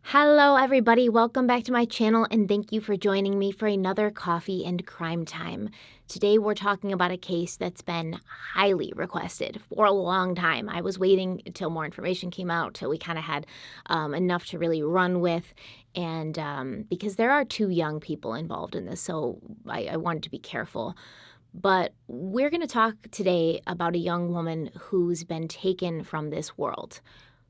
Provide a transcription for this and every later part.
Hello, everybody. Welcome back to my channel, and thank you for joining me for another coffee and crime time. Today, we're talking about a case that's been highly requested for a long time. I was waiting until more information came out, till we kind of had enough to really run with, and because there are two young people involved in this, so I wanted to be careful. But we're going to talk today about a young woman who's been taken from this world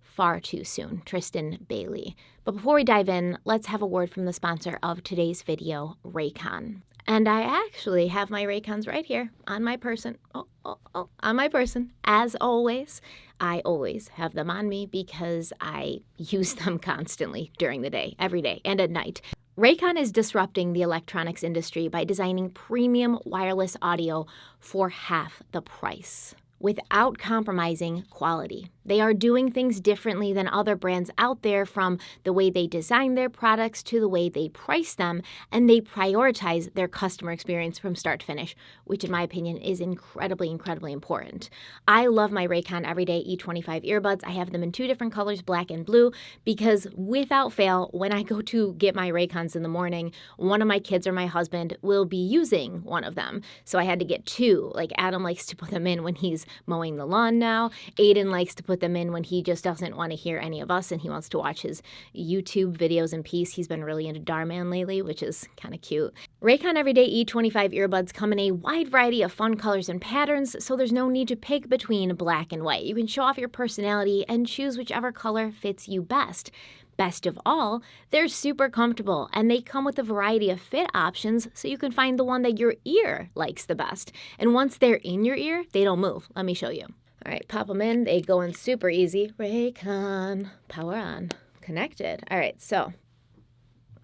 far too soon, Tristyn Bailey. But before we dive in, let's have a word from the sponsor of today's video, Raycon. And I actually have my Raycons right here on my person. On my person. As always, I always have them on me because I use them constantly during the day, every day, and at night. Raycon is disrupting the electronics industry by designing premium wireless audio for half the price, without compromising quality. They are doing things differently than other brands out there, from the way they design their products to the way they price them, and they prioritize their customer experience from start to finish, which in my opinion is incredibly important. I love my Raycon Everyday E25 earbuds. I have them in two different colors, black and blue, because without fail, when I go to get my Raycons in the morning, one of my kids or my husband will be using one of them. So I had to get two. Like, Adam likes to put them in when he's mowing the lawn now. Aiden likes to put them in when he just doesn't want to hear any of us and he wants to watch his YouTube videos in peace. He's been really into Darman lately, which is kind of cute. Raycon Everyday E25 earbuds come in a wide variety of fun colors and patterns, so there's no need to pick between black and white. You can show off your personality and choose whichever color fits you best. Best of all, they're super comfortable, and they come with a variety of fit options, so you can find the one that your ear likes the best. And once they're in your ear, they don't move. Let me show you. All right, pop them in. They go in super easy. Raycon, power on, connected. All right, so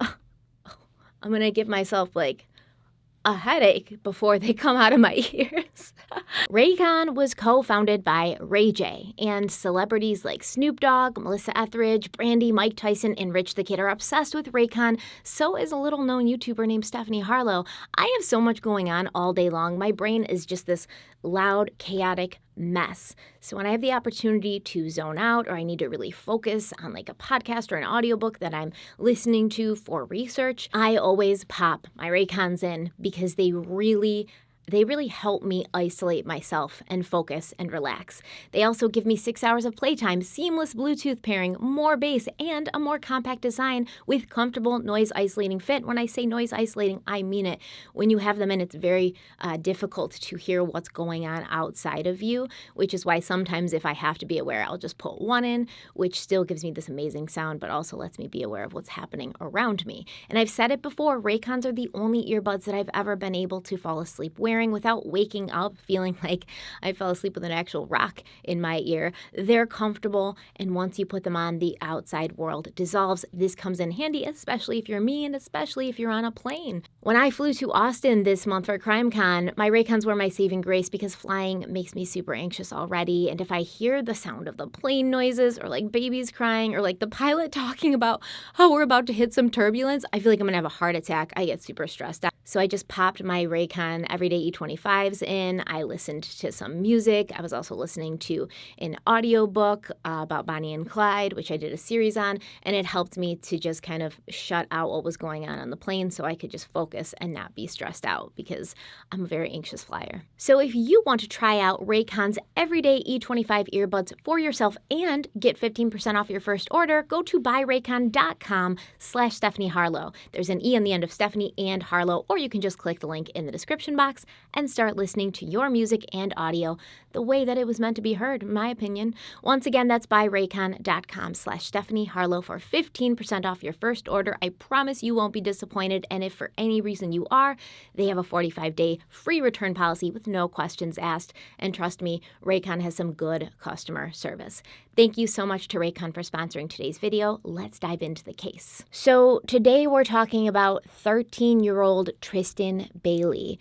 I'm going to give myself like a headache before they come out of my ears. Raycon was co-founded by Ray J, and celebrities like Snoop Dogg, Melissa Etheridge, Brandy, Mike Tyson, and Rich the Kid are obsessed with Raycon. So is a little-known YouTuber named Stephanie Harlowe. I have so much going on all day long. My brain is just this loud, chaotic mess. So when I have the opportunity to zone out, or I need to really focus on like a podcast or an audiobook that I'm listening to for research, I always pop my Raycons in because they really help me isolate myself and focus and relax. They also give me 6 hours of playtime, seamless Bluetooth pairing, more bass, and a more compact design with comfortable noise isolating fit. When I say noise isolating, I mean it. When you have them in, it's very difficult to hear what's going on outside of you, which is why sometimes if I have to be aware, I'll just put one in, which still gives me this amazing sound, but also lets me be aware of what's happening around me. And I've said it before, Raycons are the only earbuds that I've ever been able to fall asleep wearing without waking up feeling like I fell asleep with an actual rock in my ear. They're comfortable, and once you put them on, the outside world dissolves. This comes in handy, especially if you're me, and especially if you're on a plane. When I flew to Austin this month for CrimeCon, my Raycons were my saving grace because flying makes me super anxious already, and if I hear the sound of the plane noises, or like babies crying, or like the pilot talking about how we're about to hit some turbulence, I feel like I'm gonna have a heart attack. I get super stressed out. So I just popped my Raycon Everyday E25s in. I listened to some music. I was also listening to an audiobook about Bonnie and Clyde, which I did a series on, and it helped me to just kind of shut out what was going on the plane so I could just focus and not be stressed out, because I'm a very anxious flyer. So if you want to try out Raycon's Everyday E25 earbuds for yourself and get 15% off your first order, go to buyraycon.com/stephanieharlowe. There's an E on the end of Stephanie and Harlowe, or you can just click the link in the description box and start listening to your music and audio the way that it was meant to be heard, in my opinion. Once again, that's buyraycon.com/stephanieharlowe for 15% off your first order. I promise you won't be disappointed, and if for any reason you are, they have a 45-day free return policy with no questions asked. And trust me, Raycon has some good customer service. Thank you so much to Raycon for sponsoring today's video. Let's dive into the case. So today we're talking about 13-year-old Tristyn Bailey,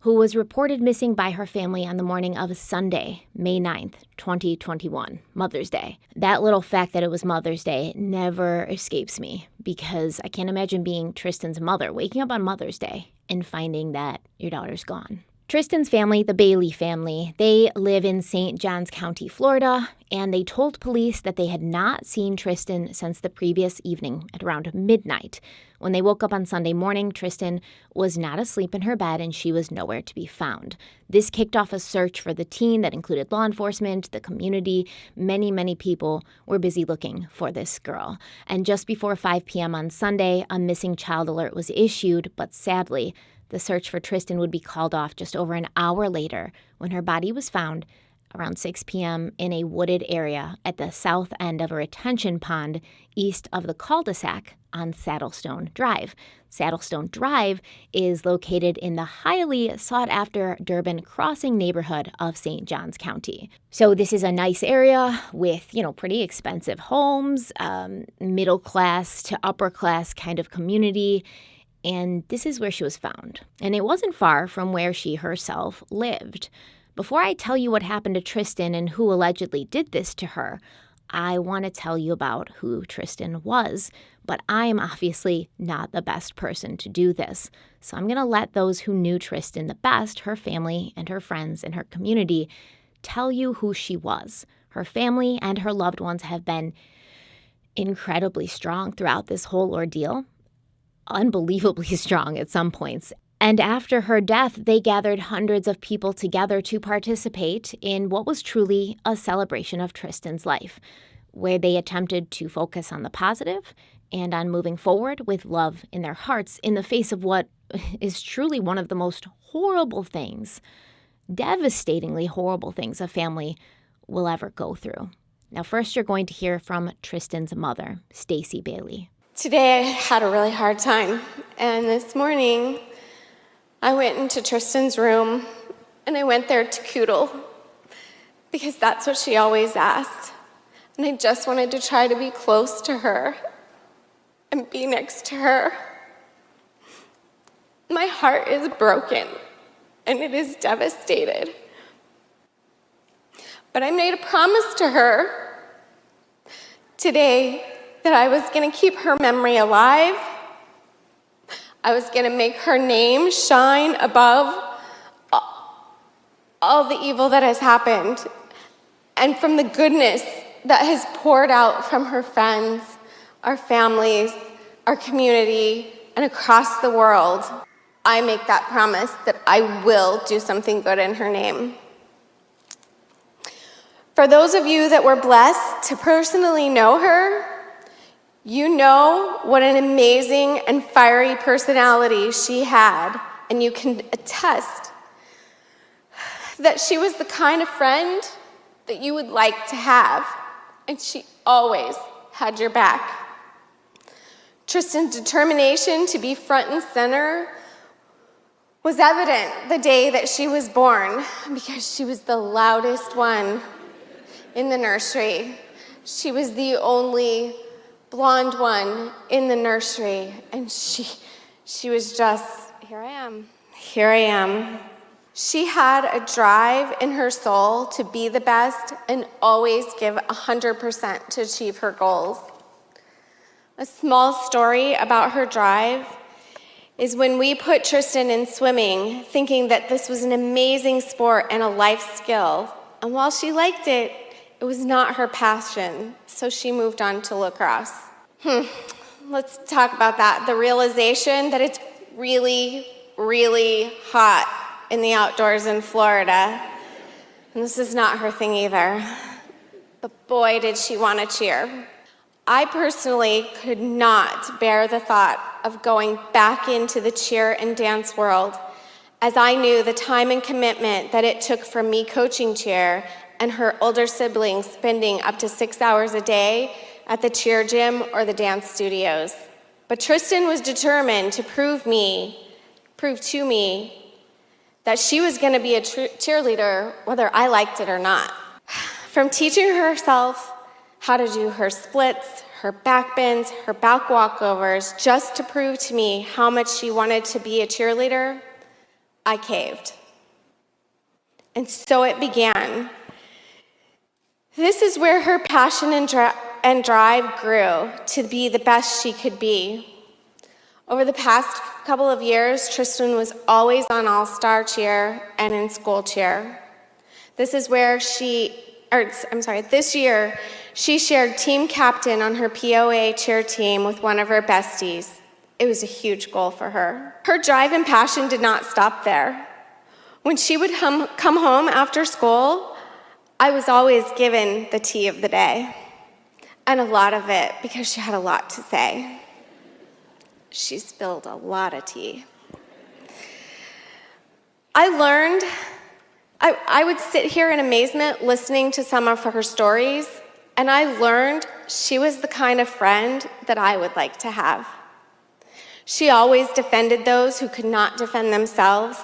who was reported missing by her family on the morning of Sunday, May 9th, 2021, Mother's Day. That little fact that it was Mother's Day never escapes me, because I can't imagine being Tristyn's mother, waking up on Mother's Day and finding that your daughter's gone. Tristyn's family, the Bailey family, they live in St. Johns County, Florida, and they told police that they had not seen Tristyn since the previous evening at around midnight. When they woke up on Sunday morning, Tristyn was not asleep in her bed and she was nowhere to be found. This kicked off a search for the teen that included law enforcement, the community. Many people were busy looking for this girl. And just before 5 p.m. on Sunday, a missing child alert was issued, but sadly, the search for Tristyn would be called off just over an hour later when her body was found around 6 p.m. in a wooded area at the south end of a retention pond east of the cul-de-sac on Saddlestone Drive. Saddlestone Drive is located in the highly sought-after Durbin Crossing neighborhood of St. Johns County. So this is a nice area with, pretty expensive homes, middle class to upper class kind of community. And this is where she was found. And it wasn't far from where she herself lived. Before I tell you what happened to Tristyn and who allegedly did this to her, I want to tell you about who Tristyn was. But I am obviously not the best person to do this. So I'm going to let those who knew Tristyn the best, her family and her friends and her community, tell you who she was. Her family and her loved ones have been incredibly strong throughout this whole ordeal. Unbelievably strong at some points. And after her death, they gathered hundreds of people together to participate in what was truly a celebration of Tristyn's life, where they attempted to focus on the positive and on moving forward with love in their hearts in the face of what is truly one of the most horrible things, devastatingly horrible things a family will ever go through. Now, first, you're going to hear from Tristyn's mother, Stacy Bailey. Today I had a really hard time, and this morning I went into Tristyn's room and I went there to cootle because that's what she always asked, and I just wanted to try to be close to her and be next to her. My heart is broken and it is devastated, but I made a promise to her today that I was going to keep her memory alive. I was going to make her name shine above all the evil that has happened and from the goodness that has poured out from her friends, our families, our community, and across the world. I make that promise that I will do something good in her name. For those of you that were blessed to personally know her, you know what an amazing and fiery personality she had, and you can attest that she was the kind of friend that you would like to have, and she always had your back. Tristyn's determination to be front and center was evident the day that she was born because she was the loudest one in the nursery. She was the only blonde one in the nursery, and she was just, here I am. She had a drive in her soul to be the best and always give 100% to achieve her goals. A small story about her drive is when we put Tristyn in swimming, thinking that this was an amazing sport and a life skill, and while she liked it, it was not her passion, so she moved on to lacrosse. Let's talk about that. The realization that it's really, really hot in the outdoors in Florida. And this is not her thing either. But boy, did she want to cheer. I personally could not bear the thought of going back into the cheer and dance world, as I knew the time and commitment that it took for me coaching cheer and her older siblings spending up to 6 hours a day at the cheer gym or the dance studios. But Tristyn was determined to prove to me that she was going to be a cheerleader whether I liked it or not. From teaching herself how to do her splits, her back bends, her back walkovers, just to prove to me how much she wanted to be a cheerleader, I caved. And so it began. This is where her passion and drive grew to be the best she could be. Over the past couple of years, Tristyn was always on All-Star cheer and in school cheer. This year, she shared team captain on her POA cheer team with one of her besties. It was a huge goal for her. Her drive and passion did not stop there. When she would come home after school, I was always given the tea of the day, and a lot of it because she had a lot to say. She spilled a lot of tea. I would sit here in amazement listening to some of her stories, and I learned she was the kind of friend that I would like to have. She always defended those who could not defend themselves.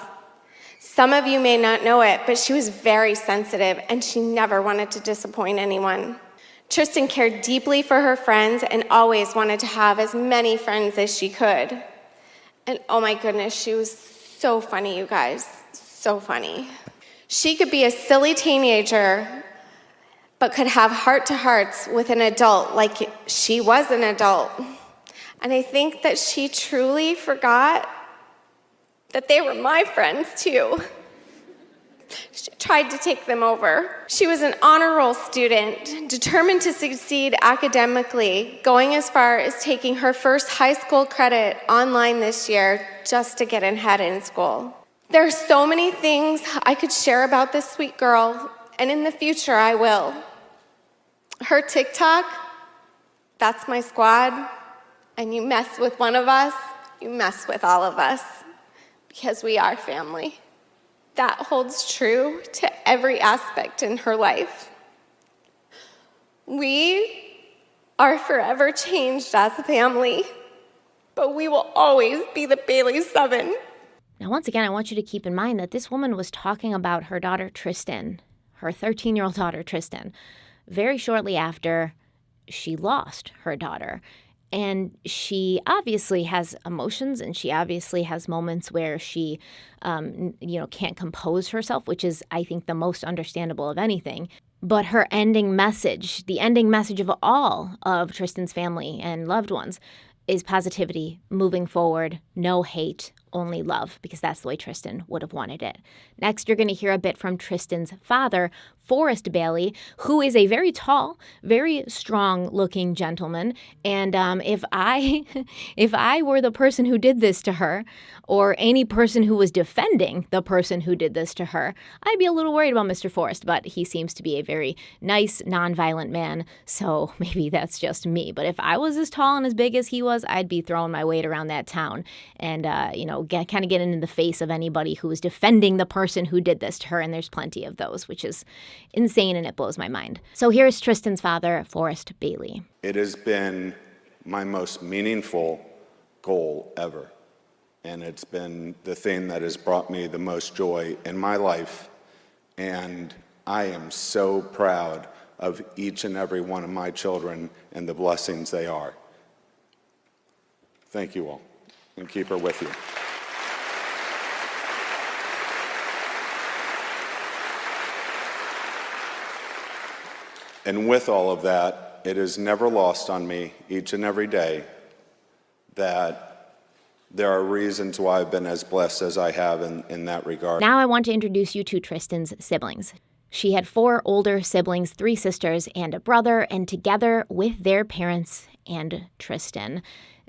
Some of you may not know it, but she was very sensitive, and she never wanted to disappoint anyone. Tristyn cared deeply for her friends and always wanted to have as many friends as she could. And oh my goodness, she was so funny, you guys, so funny. She could be a silly teenager, but could have heart-to-hearts with an adult like she was an adult. And I think that she truly forgot that they were my friends too. She tried to take them over. She was an honor roll student, determined to succeed academically, going as far as taking her first high school credit online this year just to get ahead in school. There are so many things I could share about this sweet girl, and in the future I will. Her TikTok, that's my squad, and you mess with one of us, you mess with all of us, because we are family. That holds true to every aspect in her life. We are forever changed as a family, but we will always be the Bailey 7. Now, once again, I want you to keep in mind that this woman was talking about her daughter, Tristyn, her 13-year-old daughter, Tristyn, very shortly after she lost her daughter. And she obviously has emotions, and she obviously has moments where she, can't compose herself, which is, I think, the most understandable of anything. But her ending message, the ending message of all of Tristyn's family and loved ones, is positivity, moving forward, no hate, only love, because that's the way Tristyn would have wanted it. Next, you're going to hear a bit from Tristyn's father, Forrest Bailey, who is a very tall, very strong-looking gentleman. And if I were the person who did this to her, or any person who was defending the person who did this to her, I'd be a little worried about Mr. Forrest. But he seems to be a very nice, nonviolent man, so maybe that's just me. But if I was as tall and as big as he was, I'd be throwing my weight around that town and, kind of getting in the face of anybody who was defending the person who did this to her. And there's plenty of those, which is insane, and it blows my mind. So here's Tristyn's father, Forrest Bailey. It has been my most meaningful goal ever, and it's been the thing that has brought me the most joy in my life, and I am so proud of each and every one of my children and the blessings they are. Thank you all, and keep her with you. And with all of that, it is never lost on me each and every day that there are reasons why I've been as blessed as I have in that regard. Now I want to introduce you to Tristyn's siblings. She had 4 older siblings, 3 sisters, and a brother, and together with their parents and Tristyn,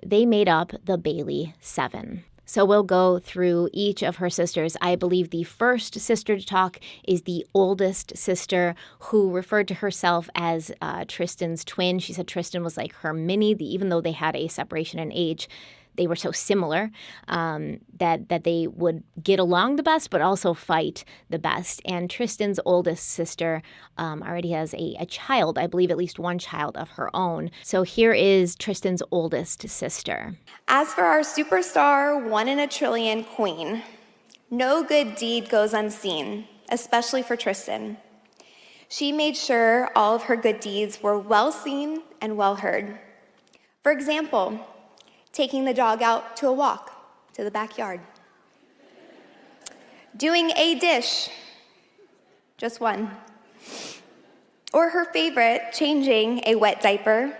they made up the Bailey 7. So we'll go through each of her sisters. I believe the first sister to talk is the oldest sister, who referred to herself as Tristyn's twin. She said Tristyn was like her mini, even though they had a separation in age. They were so similar that they would get along the best, but also fight the best. And Tristyn's oldest sister already has a child, I believe at least one child of her own. So here is Tristyn's oldest sister. As for our superstar, 1 in a trillion queen, no good deed goes unseen, especially for Tristyn. She made sure all of her good deeds were well seen and well heard. For example, taking the dog out to a walk to the backyard. Doing a dish, just one. Or her favorite, changing a wet diaper,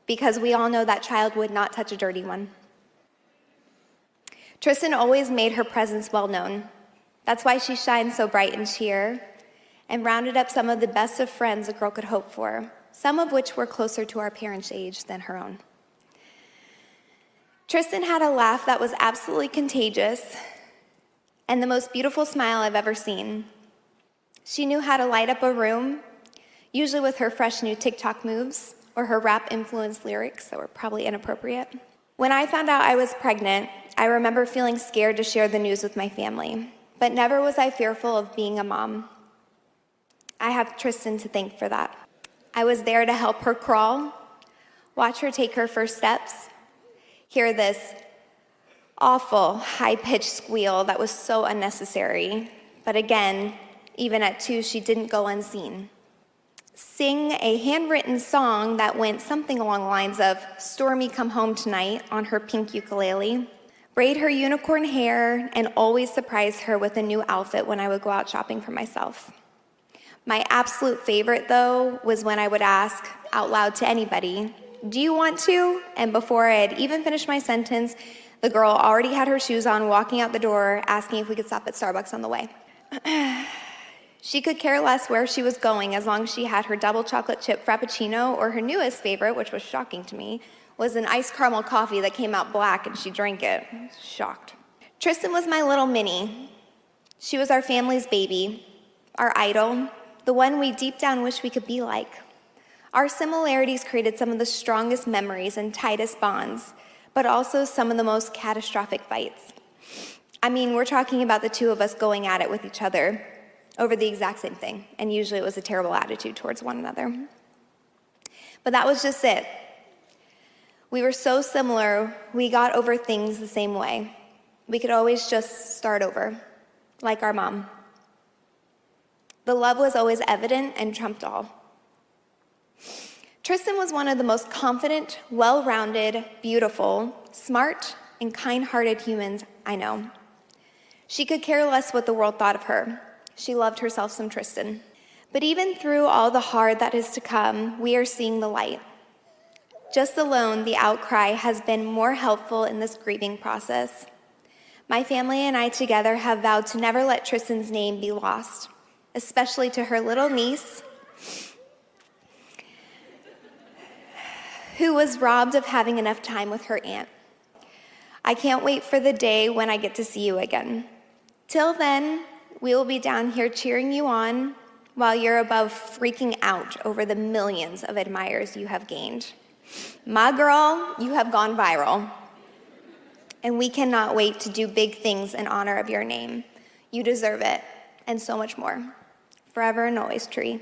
because we all know that child would not touch a dirty one. Tristyn always made her presence well known. That's why she shined so bright and cheer and rounded up some of the best of friends a girl could hope for, some of which were closer to our parents' age than her own. Tristyn had a laugh that was absolutely contagious and the most beautiful smile I've ever seen. She knew how to light up a room, usually with her fresh new TikTok moves or her rap-influenced lyrics that were probably inappropriate. When I found out I was pregnant, I remember feeling scared to share the news with my family, but never was I fearful of being a mom. I have Tristyn to thank for that. I was there to help her crawl, watch her take her first steps, hear this awful high-pitched squeal that was so unnecessary. But again, even at 2, she didn't go unseen. Sing a handwritten song that went something along the lines of "Stormy, come home tonight" on her pink ukulele, braid her unicorn hair, and always surprise her with a new outfit when I would go out shopping for myself. My absolute favorite, though, was when I would ask out loud to anybody, "Do you want to?" And before I had even finished my sentence, the girl already had her shoes on, walking out the door, asking if we could stop at Starbucks on the way. She could care less where she was going as long as she had her double chocolate chip frappuccino, or her newest favorite, which was shocking to me, was an iced caramel coffee that came out black and she drank it. Shocked. Tristyn was my little Minnie. She was our family's baby, our idol, the one we deep down wish we could be like. Our similarities created some of the strongest memories and tightest bonds, but also some of the most catastrophic fights. I mean, we're talking about the two of us going at it with each other over the exact same thing, and usually it was a terrible attitude towards one another. But that was just it. We were so similar, we got over things the same way. We could always just start over, like our mom. The love was always evident and trumped all. Tristyn was one of the most confident, well-rounded, beautiful, smart, and kind-hearted humans I know. She could care less what the world thought of her. She loved herself some Tristyn. But even through all the hard that is to come, we are seeing the light. Just alone, the outcry has been more helpful in this grieving process. My family and I together have vowed to never let Tristyn's name be lost, especially to her little niece, who was robbed of having enough time with her aunt. I can't wait for the day when I get to see you again. Till then, we will be down here cheering you on while you're above freaking out over the millions of admirers you have gained. My girl, you have gone viral. And we cannot wait to do big things in honor of your name. You deserve it, and so much more. Forever and always, Tree.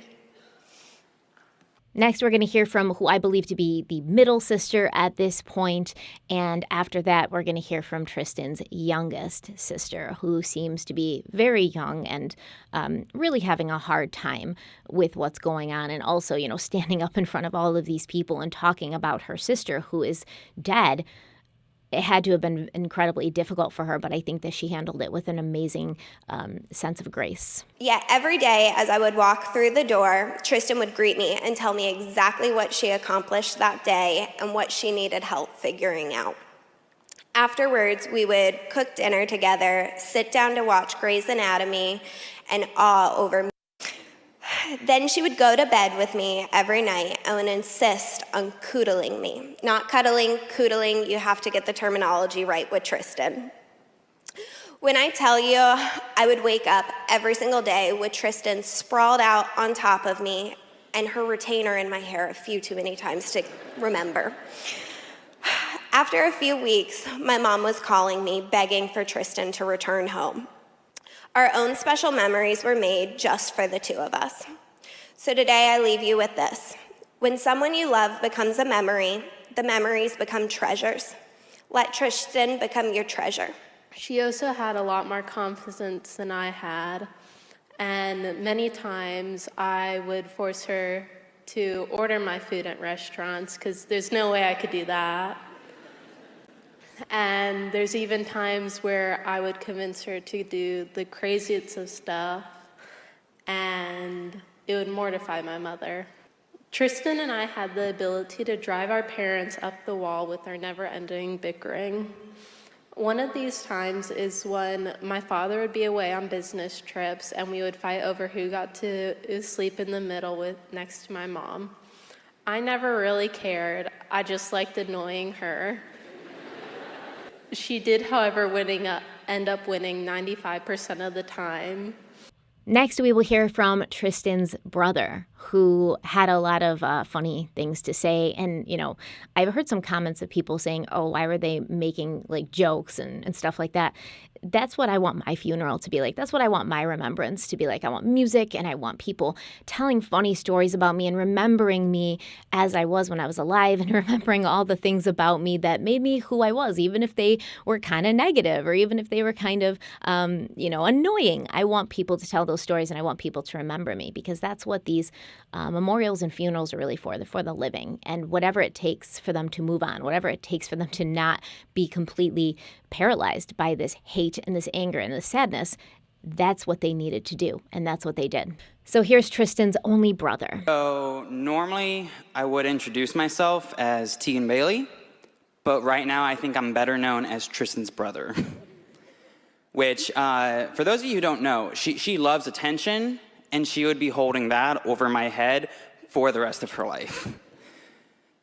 Next, we're going to hear from who I believe to be the middle sister at this point. And after that, we're going to hear from Tristyn's youngest sister, who seems to be very young and really having a hard time with what's going on. And also, standing up in front of all of these people and talking about her sister who is dead. It had to have been incredibly difficult for her, but I think that she handled it with an amazing sense of grace. Yeah, every day as I would walk through the door, Tristyn would greet me and tell me exactly what she accomplished that day and what she needed help figuring out. Afterwards, we would cook dinner together, sit down to watch Grey's Anatomy, and awe over me. Then she would go to bed with me every night and would insist on coodling me. Not cuddling, coodling, you have to get the terminology right with Tristyn. When I tell you, I would wake up every single day with Tristyn sprawled out on top of me and her retainer in my hair a few too many times to remember. After a few weeks, my mom was calling me, begging for Tristyn to return home. Our own special memories were made just for the two of us. So today I leave you with this. When someone you love becomes a memory, the memories become treasures. Let Tristyn become your treasure. She also had a lot more confidence than I had, and many times I would force her to order my food at restaurants because there's no way I could do that. And there's even times where I would convince her to do the craziest of stuff, and it would mortify my mother. Tristyn and I had the ability to drive our parents up the wall with our never-ending bickering. One of these times is when my father would be away on business trips and we would fight over who got to sleep in the middle next to my mom. I never really cared. I just liked annoying her. She did, however, end up winning 95% of the time. Next, we will hear from Tristyn's brother, who had a lot of funny things to say. And, I've heard some comments of people saying, oh, why were they making jokes and stuff like that? That's what I want my funeral to be like. That's what I want my remembrance to be like. I want music, and I want people telling funny stories about me and remembering me as I was when I was alive, and remembering all the things about me that made me who I was, even if they were kind of negative or even if they were kind of, annoying. I want people to tell those stories, and I want people to remember me, because that's what these memorials and funerals are really for. They're for the living, and whatever it takes for them to move on, whatever it takes for them to not be completely paralyzed by this hate and this anger and this sadness, that's what they needed to do, and that's what they did. So here's Tristyn's only brother. So normally I would introduce myself as Tegan Bailey, but right now I think I'm better known as Tristyn's brother. Which, for those of you who don't know, she loves attention, and she would be holding that over my head for the rest of her life.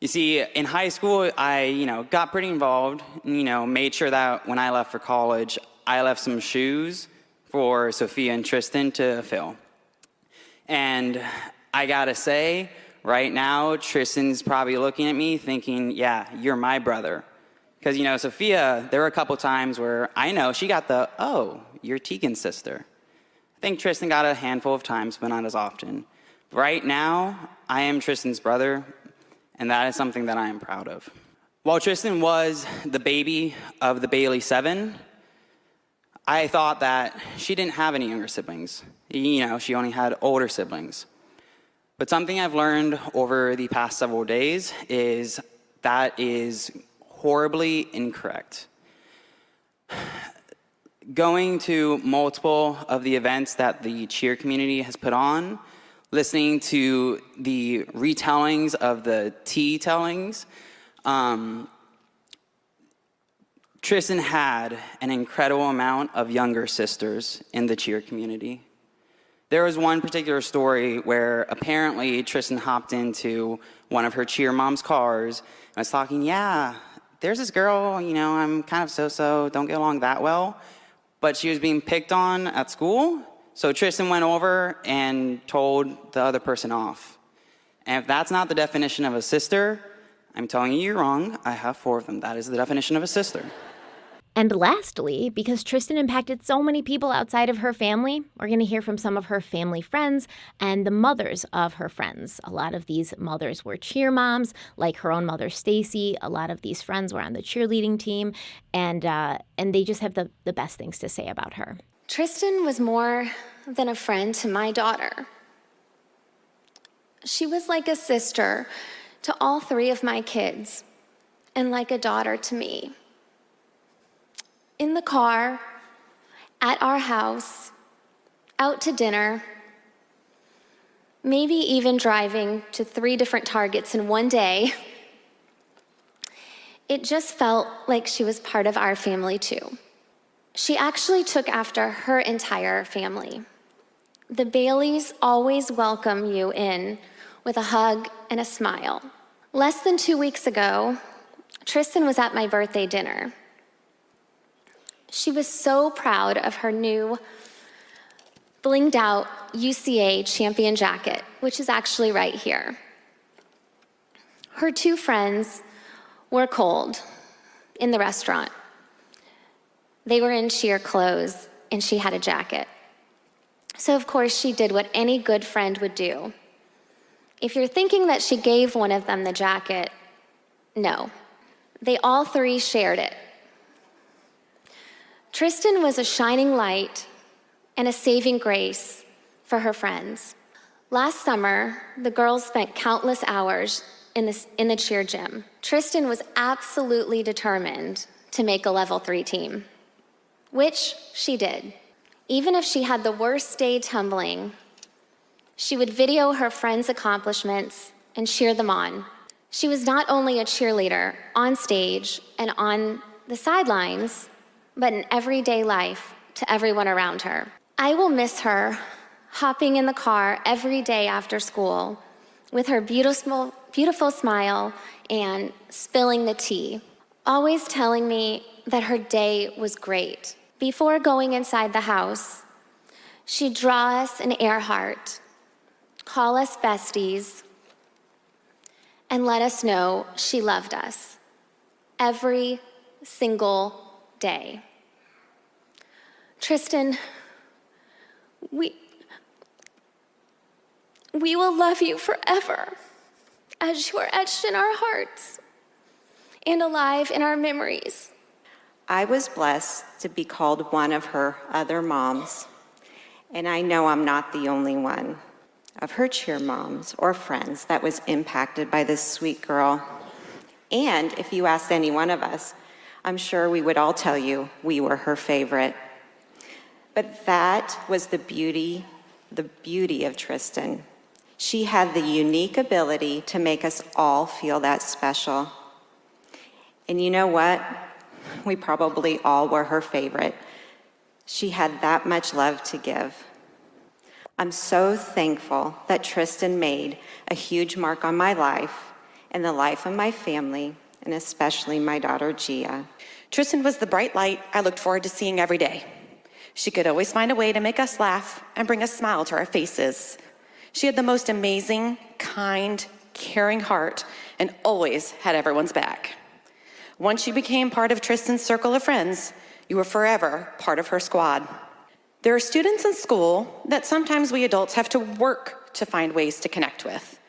You see, in high school, I, got pretty involved, made sure that when I left for college, I left some shoes for Sophia and Tristyn to fill. And I gotta say, right now, Tristyn's probably looking at me thinking, yeah, you're my brother. Because, Sophia, there were a couple times where I know she got the, oh, you're Tegan's sister. I think Tristyn got a handful of times, but not as often. Right now, I am Tristyn's brother, and that is something that I am proud of. While Tristyn was the baby of the Bailey 7, I thought that she didn't have any younger siblings. She only had older siblings. But something I've learned over the past several days is that is horribly incorrect. Going to multiple of the events that the cheer community has put on, listening to the retellings of the tea tellings, Tristyn had an incredible amount of younger sisters in the cheer community. There was one particular story where apparently Tristyn hopped into one of her cheer mom's cars and was talking, yeah, there's this girl, I'm kind of so-so, don't get along that well, but she was being picked on at school. So Tristyn went over and told the other person off. And if that's not the definition of a sister, I'm telling you you're wrong. I have 4 of them. That is the definition of a sister. And lastly, because Tristyn impacted so many people outside of her family, we're going to hear from some of her family friends and the mothers of her friends. A lot of these mothers were cheer moms, like her own mother, Stacy. A lot of these friends were on the cheerleading team, and they just have the best things to say about her. Tristyn was more than a friend to my daughter. She was like a sister to all 3 of my kids, and like a daughter to me. In the car, at our house, out to dinner, maybe even driving to 3 different Targets in one day, it just felt like she was part of our family too. She actually took after her entire family. The Baileys always welcome you in with a hug and a smile. Less than 2 weeks ago, Tristyn was at my birthday dinner. She was so proud of her new blinged out UCA champion jacket, which is actually right here. Her 2 friends were cold in the restaurant. They were in cheer clothes, and she had a jacket. So of course she did what any good friend would do. If you're thinking that she gave one of them the jacket, no. They all 3 shared it. Tristyn was a shining light and a saving grace for her friends. Last summer, the girls spent countless hours in the cheer gym. Tristyn was absolutely determined to make a level 3 team, which she did. Even if she had the worst day tumbling, she would video her friends' accomplishments and cheer them on. She was not only a cheerleader on stage and on the sidelines, but in everyday life to everyone around her. I will miss her hopping in the car every day after school with her beautiful smile and spilling the tea, always telling me that her day was great. Before going inside the house, she'd draw us an air heart, call us besties, and let us know she loved us every single day. Tristyn, we will love you forever as you are etched in our hearts and alive in our memories. I was blessed to be called one of her other moms, and I know I'm not the only one of her cheer moms or friends that was impacted by this sweet girl. And if you asked any one of us, I'm sure we would all tell you we were her favorite. But that was the beauty of Tristyn. She had the unique ability to make us all feel that special. And you know what? We probably all were her favorite. She had that much love to give. I'm so thankful that Tristyn made a huge mark on my life and the life of my family, and especially my daughter, Gia. Tristyn was the bright light I looked forward to seeing every day. She could always find a way to make us laugh and bring a smile to our faces. She had the most amazing, kind, caring heart and always had everyone's back. Once you became part of Tristyn's circle of friends, you were forever part of her squad. There are students in school that sometimes we adults have to work to find ways to connect with.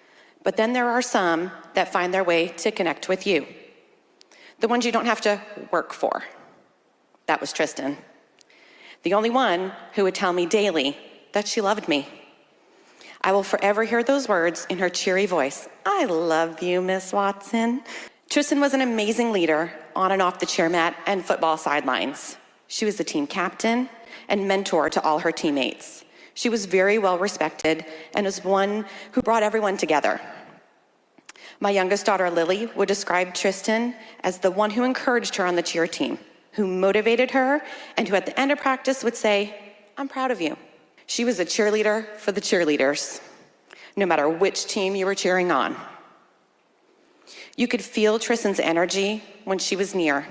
But then there are some that find their way to connect with you. The ones you don't have to work for. That was Tristyn. The only one who would tell me daily that she loved me. I will forever hear those words in her cheery voice. I love you, Miss Watson. Tristyn was an amazing leader on and off the cheer mat and football sidelines. She was the team captain and mentor to all her teammates. She was very well respected and was one who brought everyone together. My youngest daughter, Lily, would describe Tristyn as the one who encouraged her on the cheer team, who motivated her, and who at the end of practice would say, I'm proud of you. She was a cheerleader for the cheerleaders, no matter which team you were cheering on. You could feel Tristyn's energy when she was near.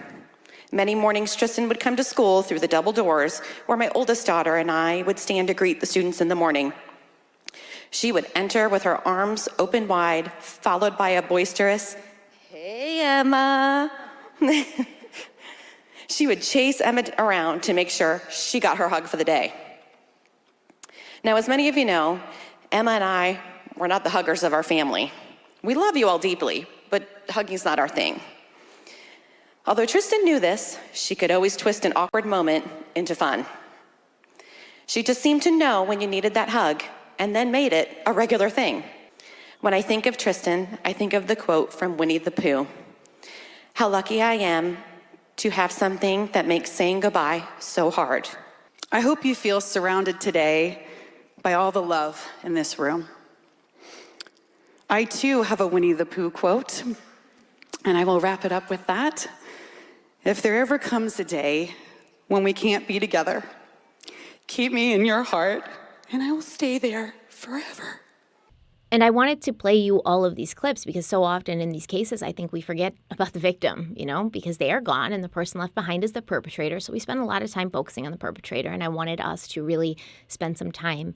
Many mornings, Tristyn would come to school through the double doors where my oldest daughter and I would stand to greet the students in the morning. She would enter with her arms open wide, followed by a boisterous, "Hey, Emma." She would chase Emma around to make sure she got her hug for the day. Now, as many of you know, Emma and I were not the huggers of our family. We love you all deeply, but hugging's not our thing. Although Tristyn knew this, she could always twist an awkward moment into fun. She just seemed to know when you needed that hug, and then made it a regular thing. When I think of Tristyn, I think of the quote from Winnie the Pooh. How lucky I am to have something that makes saying goodbye so hard. I hope you feel surrounded today by all the love in this room. I too have a Winnie the Pooh quote, and I will wrap it up with that. If there ever comes a day when we can't be together, keep me in your heart, and I will stay there forever. And I wanted to play you all of these clips because so often in these cases, I think we forget about the victim, because they are gone and the person left behind is the perpetrator. So we spend a lot of time focusing on the perpetrator. And I wanted us to really spend some time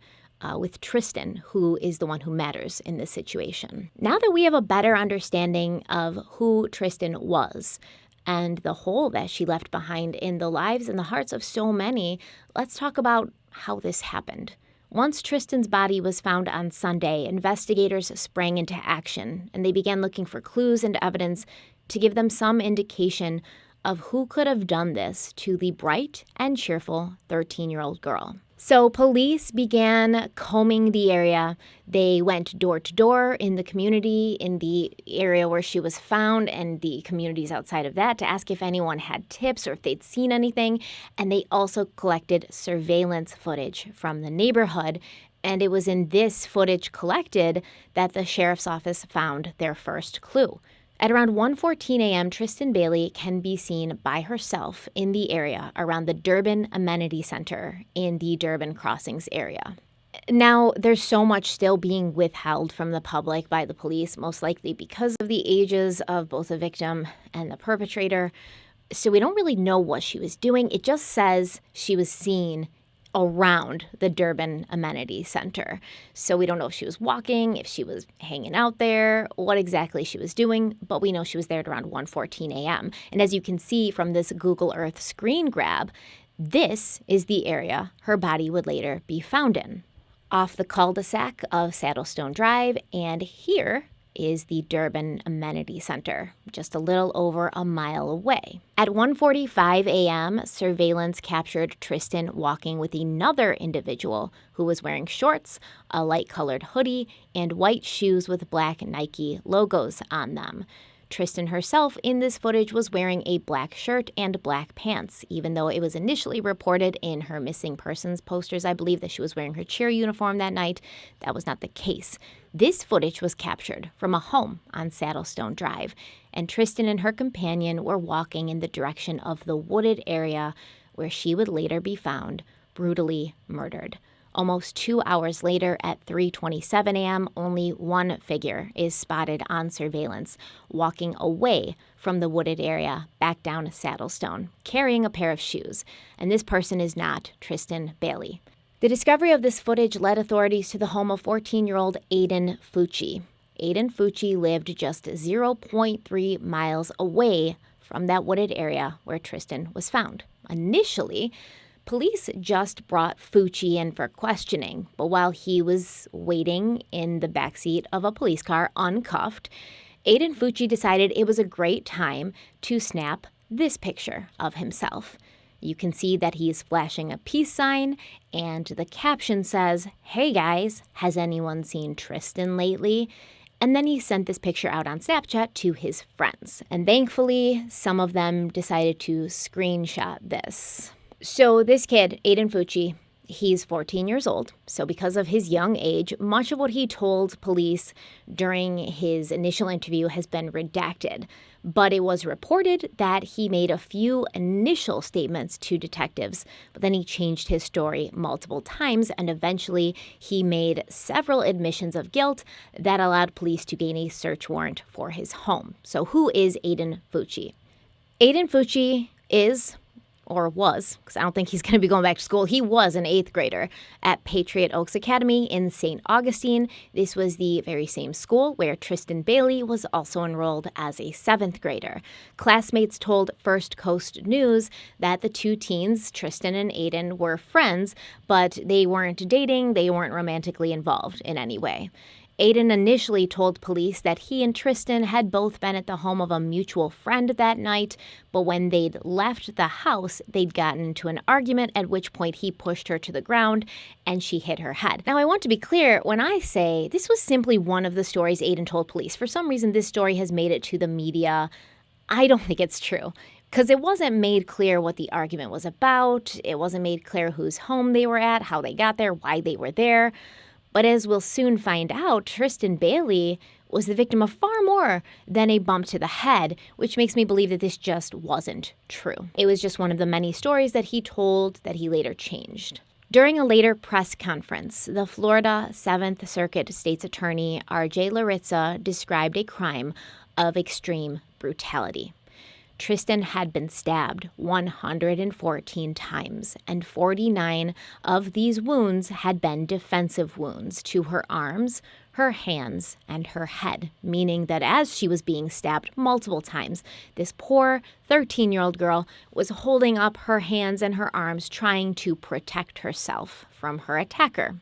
with Tristyn, who is the one who matters in this situation. Now that we have a better understanding of who Tristyn was and the hole that she left behind in the lives and the hearts of so many, let's talk about how this happened. Once Tristyn's body was found on Sunday, investigators sprang into action, and they began looking for clues and evidence to give them some indication of who could have done this to the bright and cheerful 13-year-old girl. So police began combing the area. They went door to door in the community, in the area where she was found and the communities outside of that to ask if anyone had tips or if they'd seen anything. And they also collected surveillance footage from the neighborhood. And it was in this footage collected that the sheriff's office found their first clue. At around 1:14 a.m., Tristyn Bailey can be seen by herself in the area around the Durbin Amenity Center in the Durbin Crossings area. Now, there's so much still being withheld from the public by the police, most likely because of the ages of both the victim and the perpetrator. So we don't really know what she was doing. It just says she was seen around the Durbin Amenity Center. So we don't know if she was walking, if she was hanging out there, what exactly she was doing, but we know she was there at around 1:14 a.m. And as you can see from this Google Earth screen grab, this is the area her body would later be found in, off the cul-de-sac of Saddlestone Drive, and here is the Durbin Amenity Center, just a little over a mile away. At 1:45 a.m., surveillance captured Tristyn walking with another individual who was wearing shorts, a light-colored hoodie, and white shoes with black Nike logos on them. Tristyn herself in this footage was wearing a black shirt and black pants, even though it was initially reported in her missing persons posters, I believe, that she was wearing her cheer uniform that night. That was not the case. This footage was captured from a home on Saddlestone Drive, and Tristyn and her companion were walking in the direction of the wooded area where she would later be found, brutally murdered. Almost 2 hours later, at 3:27 a.m., only one figure is spotted on surveillance, walking away from the wooded area back down Saddlestone, carrying a pair of shoes. And this person is not Tristyn Bailey. The discovery of this footage led authorities to the home of 14-year-old Aiden Vucci. Aiden Vucci lived just 0.3 miles away from that wooded area where Tristyn was found. Initially, police just brought Vucci in for questioning, but while he was waiting in the backseat of a police car uncuffed, Aiden Vucci decided it was a great time to snap this picture of himself. You can see that he's flashing a peace sign, and the caption says, "Hey guys, has anyone seen Tristyn lately?" And then he sent this picture out on Snapchat to his friends. And thankfully, some of them decided to screenshot this. So this kid, Aiden Vucci, he's 14 years old. So because of his young age, much of what he told police during his initial interview has been redacted. But it was reported that he made a few initial statements to detectives, but then he changed his story multiple times, and eventually he made several admissions of guilt that allowed police to gain a search warrant for his home. So who is Aiden Vucci? Aiden Vucci is, or was, because I don't think he's going to be going back to school, he was an 8th grader at Patriot Oaks Academy in St. Augustine. This was the very same school where Tristyn Bailey was also enrolled as a 7th grader. Classmates told First Coast News that the two teens, Tristyn and Aiden, were friends, but they weren't dating, they weren't romantically involved in any way. Aiden initially told police that he and Tristyn had both been at the home of a mutual friend that night, but when they'd left the house, they'd gotten into an argument, at which point he pushed her to the ground and she hit her head. Now, I want to be clear, when I say this was simply one of the stories Aiden told police, for some reason this story has made it to the media. I don't think it's true, because it wasn't made clear what the argument was about. It wasn't made clear whose home they were at, how they got there, why they were there. But as we'll soon find out, Tristyn Bailey was the victim of far more than a bump to the head, which makes me believe that this just wasn't true. It was just one of the many stories that he told that he later changed. During a later press conference, the Florida 7th Circuit State's Attorney R.J. Laritza described a crime of extreme brutality. Tristyn had been stabbed 114 times, and 49 of these wounds had been defensive wounds to her arms, her hands, and her head, meaning that as she was being stabbed multiple times, this poor 13-year-old girl was holding up her hands and her arms trying to protect herself from her attacker,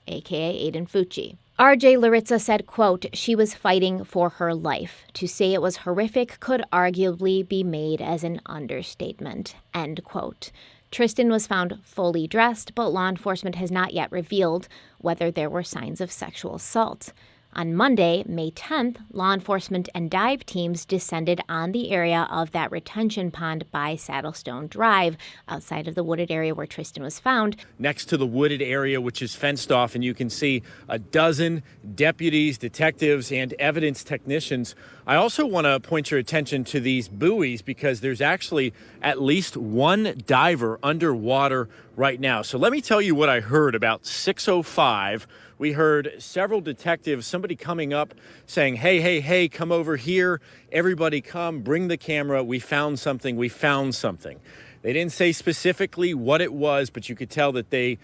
aka Aiden Vucci. R.J. Laritza said, quote, "She was fighting for her life. To say it was horrific could arguably be made as an understatement," end quote. Tristyn was found fully dressed, but law enforcement has not yet revealed whether there were signs of sexual assault. On Monday, May 10th, law enforcement and dive teams descended on the area of that retention pond by Saddlestone Drive, outside of the wooded area where Tristyn was found. Next to the wooded area, which is fenced off, and you can see a dozen deputies, detectives, and evidence technicians I also want to point your attention to these buoys because there's actually at least one diver underwater right now. So let me tell you what I heard about 6:05. We heard several detectives, somebody coming up saying, hey, come over here. Everybody come, bring the camera. We found something. They didn't say specifically what it was, but you could tell that they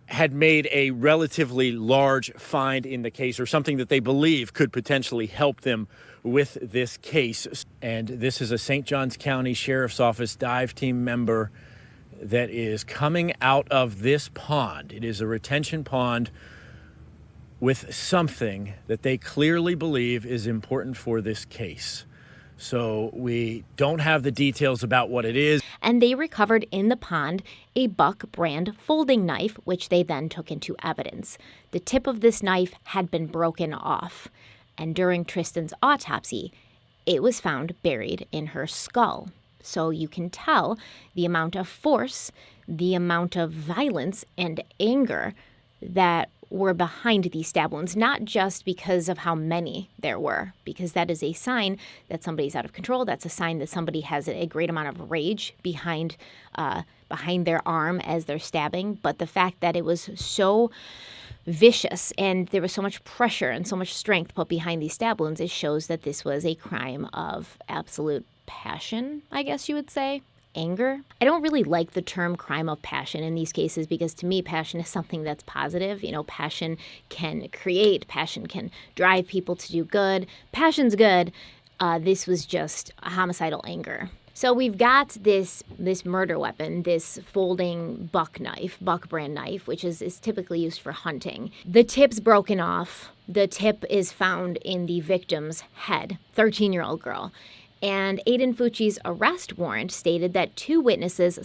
had made a relatively large find in the case, or something that they believe could potentially help them with this case. And this is a St. Johns County Sheriff's Office dive team member that is coming out of this pond. It is a retention pond with something that they clearly believe is important for this case. So we don't have the details about what it is. And they recovered in the pond a Buck brand folding knife, which they then took into evidence. The tip of this knife had been broken off, and during Tristyn's autopsy, it was found buried in her skull. So you can tell the amount of force, the amount of violence and anger that were behind these stab wounds, not just because of how many there were, because that is a sign that somebody's out of control. That's a sign that somebody has a great amount of rage behind their arm as they're stabbing. But the fact that it was so vicious and there was so much pressure and so much strength put behind these stab wounds, it shows that this was a crime of absolute passion, I guess you would say. Anger. I don't really like the term crime of passion in these cases because to me, passion is something that's positive. You know, passion can create, passion can drive people to do good. Passion's good. This was just a homicidal anger. So we've got this murder weapon, this folding buck brand knife, which is typically used for hunting. The tip's broken off. The tip is found in the victim's head, 13-year-old girl. And Aiden Vucci's arrest warrant stated that 2 witnesses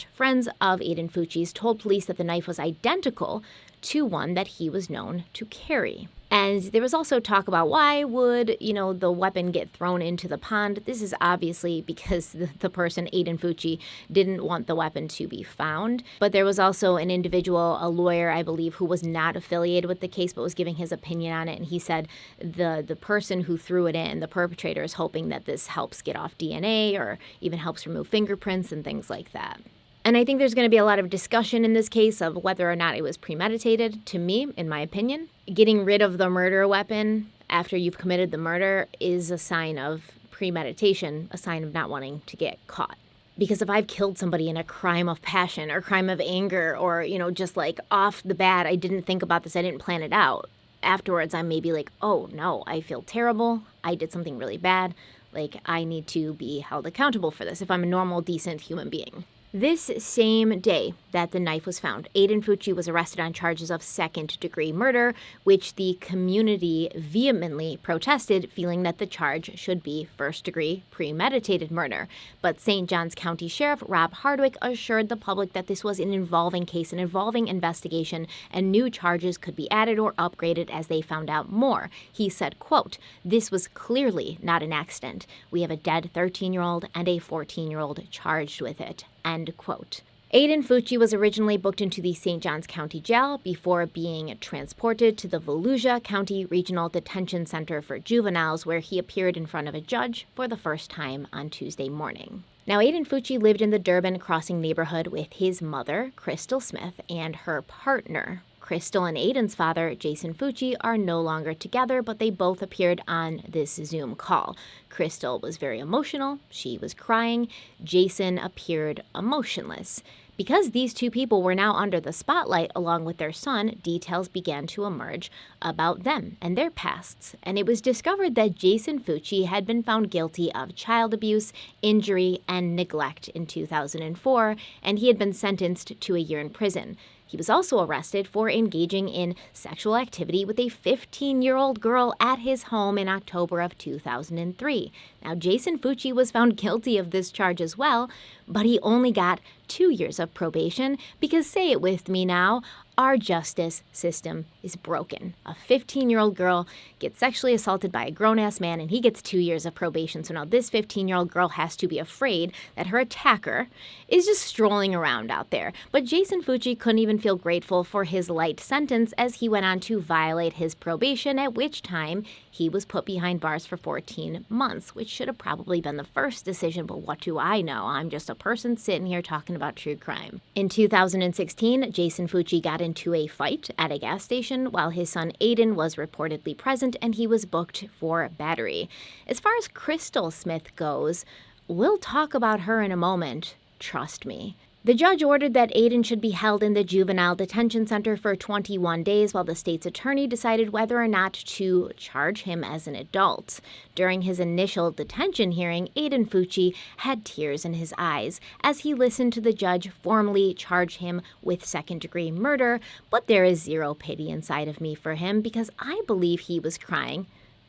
/ friends of Aiden Vucci's told police that the knife was identical to one that he was known to carry. And there was also talk about why would, the weapon get thrown into the pond. This is obviously because the person, Aiden Vucci, didn't want the weapon to be found. But there was also an individual, a lawyer, I believe, who was not affiliated with the case but was giving his opinion on it. And he said the person who threw it in, the perpetrator, is hoping that this helps get off DNA or even helps remove fingerprints and things like that. And I think there's going to be a lot of discussion in this case of whether or not it was premeditated. To me, in my opinion, getting rid of the murder weapon after you've committed the murder is a sign of premeditation, a sign of not wanting to get caught. Because if I've killed somebody in a crime of passion or crime of anger or, just like off the bat, I didn't think about this, I didn't plan it out. Afterwards, I'm maybe like, oh no, I feel terrible. I did something really bad. Like, I need to be held accountable for this if I'm a normal, decent human being. This same day that the knife was found, Aiden Vucci was arrested on charges of second-degree murder, which the community vehemently protested, feeling that the charge should be first-degree premeditated murder. But St. Johns County Sheriff Rob Hardwick assured the public that this was an evolving case, an evolving investigation, and new charges could be added or upgraded as they found out more. He said, quote, "This was clearly not an accident. We have a dead 13-year-old and a 14-year-old charged with it." End quote. Aiden Vucci was originally booked into the St. Johns County Jail before being transported to the Volusia County Regional Detention Center for Juveniles, where he appeared in front of a judge for the first time on Tuesday morning. Now, Aiden Vucci lived in the Durbin Crossing neighborhood with his mother, Crystal Smith, and her partner. Crystal and Aiden's father, Jason Vucci, are no longer together, but they both appeared on this Zoom call. Crystal was very emotional. She was crying. Jason appeared emotionless. Because these two people were now under the spotlight along with their son, details began to emerge about them and their pasts. And it was discovered that Jason Vucci had been found guilty of child abuse, injury, and neglect in 2004, and he had been sentenced to a year in prison. He was also arrested for engaging in sexual activity with a 15-year-old girl at his home in October of 2003. Now, Jason Vucci was found guilty of this charge as well, but he only got 2 years of probation because, say it with me now, Our justice system is broken. A 15-year-old girl gets sexually assaulted by a grown-ass man, and he gets 2 years of probation. So now this 15-year-old girl has to be afraid that her attacker is just strolling around out there. But Jason Vucci couldn't even feel grateful for his light sentence as he went on to violate his probation, at which time he was put behind bars for 14 months, which should have probably been the first decision, but what do I know? I'm just a person sitting here talking about true crime. In 2016, Jason Vucci got into a fight at a gas station while his son Aiden was reportedly present, and he was booked for battery. As far as Crystal Smith goes, we'll talk about her in a moment. Trust me. The judge ordered that Aiden should be held in the juvenile detention center for 21 days while the state's attorney decided whether or not to charge him as an adult. During his initial detention hearing, Aiden Vucci had tears in his eyes as he listened to the judge formally charge him with second-degree murder, but there is zero pity inside of me for him because I believe he was crying